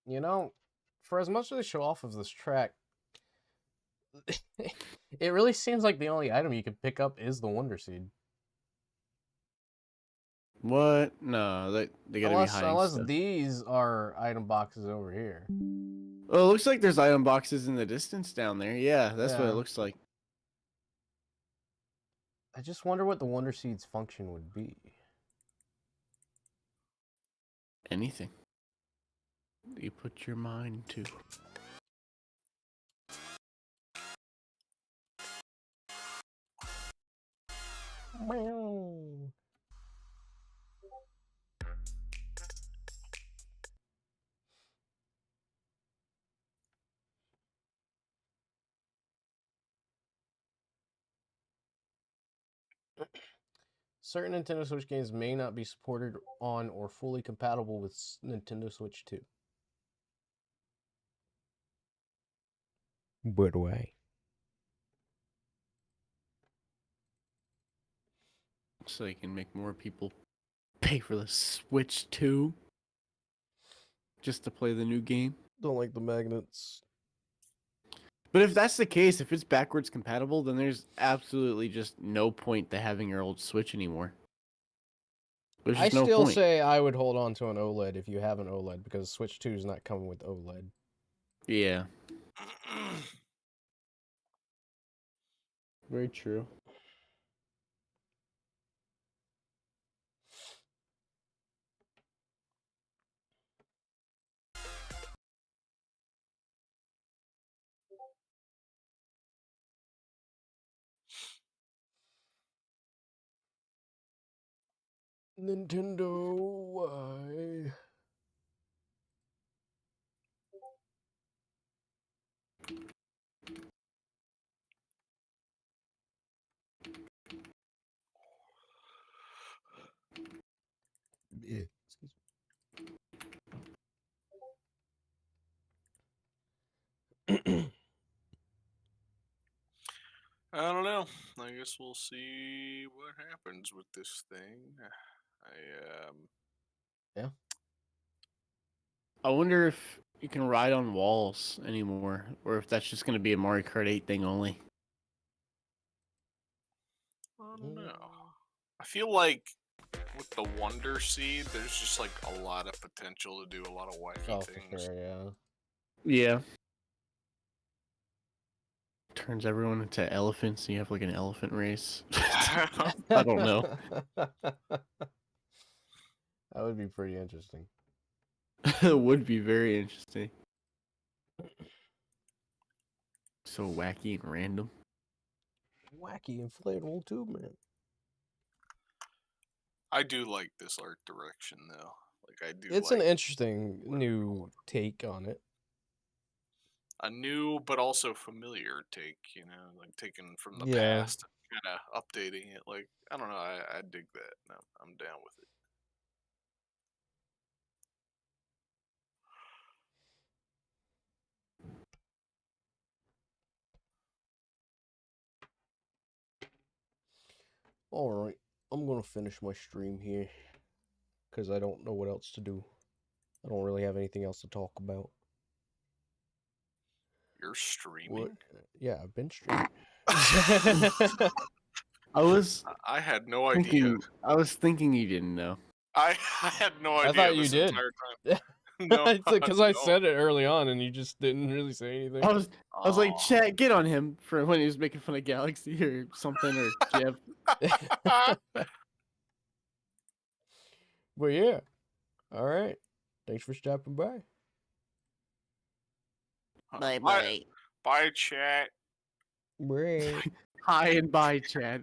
You know, for as much as they show off of this track, it really seems like the only item you can pick up is the Wonder Seed. What? No, they gotta be hiding Unless stuff. these are item boxes over here. Oh, it looks like there's item boxes in the distance down there. Yeah, that's what it Yeah. looks like. I just wonder what the Wonder Seed's function would be. Anything you put your mind to. Certain Nintendo Switch games may not be supported on or fully compatible with Nintendo Switch 2. But why? So they can make more people pay for the Switch 2 just to play the new game. Don't like the magnets. But if that's the case, if it's backwards compatible, then there's absolutely just no point to having your old Switch anymore. There's I just no still point. say I would hold on to an OLED if you have an OLED, because Switch 2 is not coming with OLED. Yeah. Very true. Nintendo, why? Yeah. Excuse me. I don't know. I guess we'll see what happens with this thing. Yeah. I wonder if you can ride on walls anymore, or if that's just going to be a Mario Kart 8 thing only. I don't know. I feel like with the Wonder Seed, there's just like a lot of potential to do a lot of wacky Oh, things. for sure, yeah. Yeah. Turns everyone into elephants, and you have like an elephant race. I don't know. That would be pretty interesting. It would be very interesting. So wacky and random. Wacky inflatable tube man. I do like this art direction though. Like I do. It's like an interesting new take on it. a new but also familiar take, you know, like taken from the Yeah. past, kind of updating it. Like I don't know, I dig that. No, I'm down with it. Alright, I'm gonna finish my stream here. Because I don't know what else to do. I don't really have anything else to talk about. You're streaming? What? Yeah, I've been streaming. I had no idea. I was thinking you didn't know. I had no idea. I thought you this did. entire time. No, because I no. said it early on and you just didn't really say anything. I was like, chat, get on him for when he was making fun of Galaxy or something, or Jeff. But yeah. Alright. Thanks for stopping by. Bye bye. Bye, chat. Bye. Hi and bye, chat.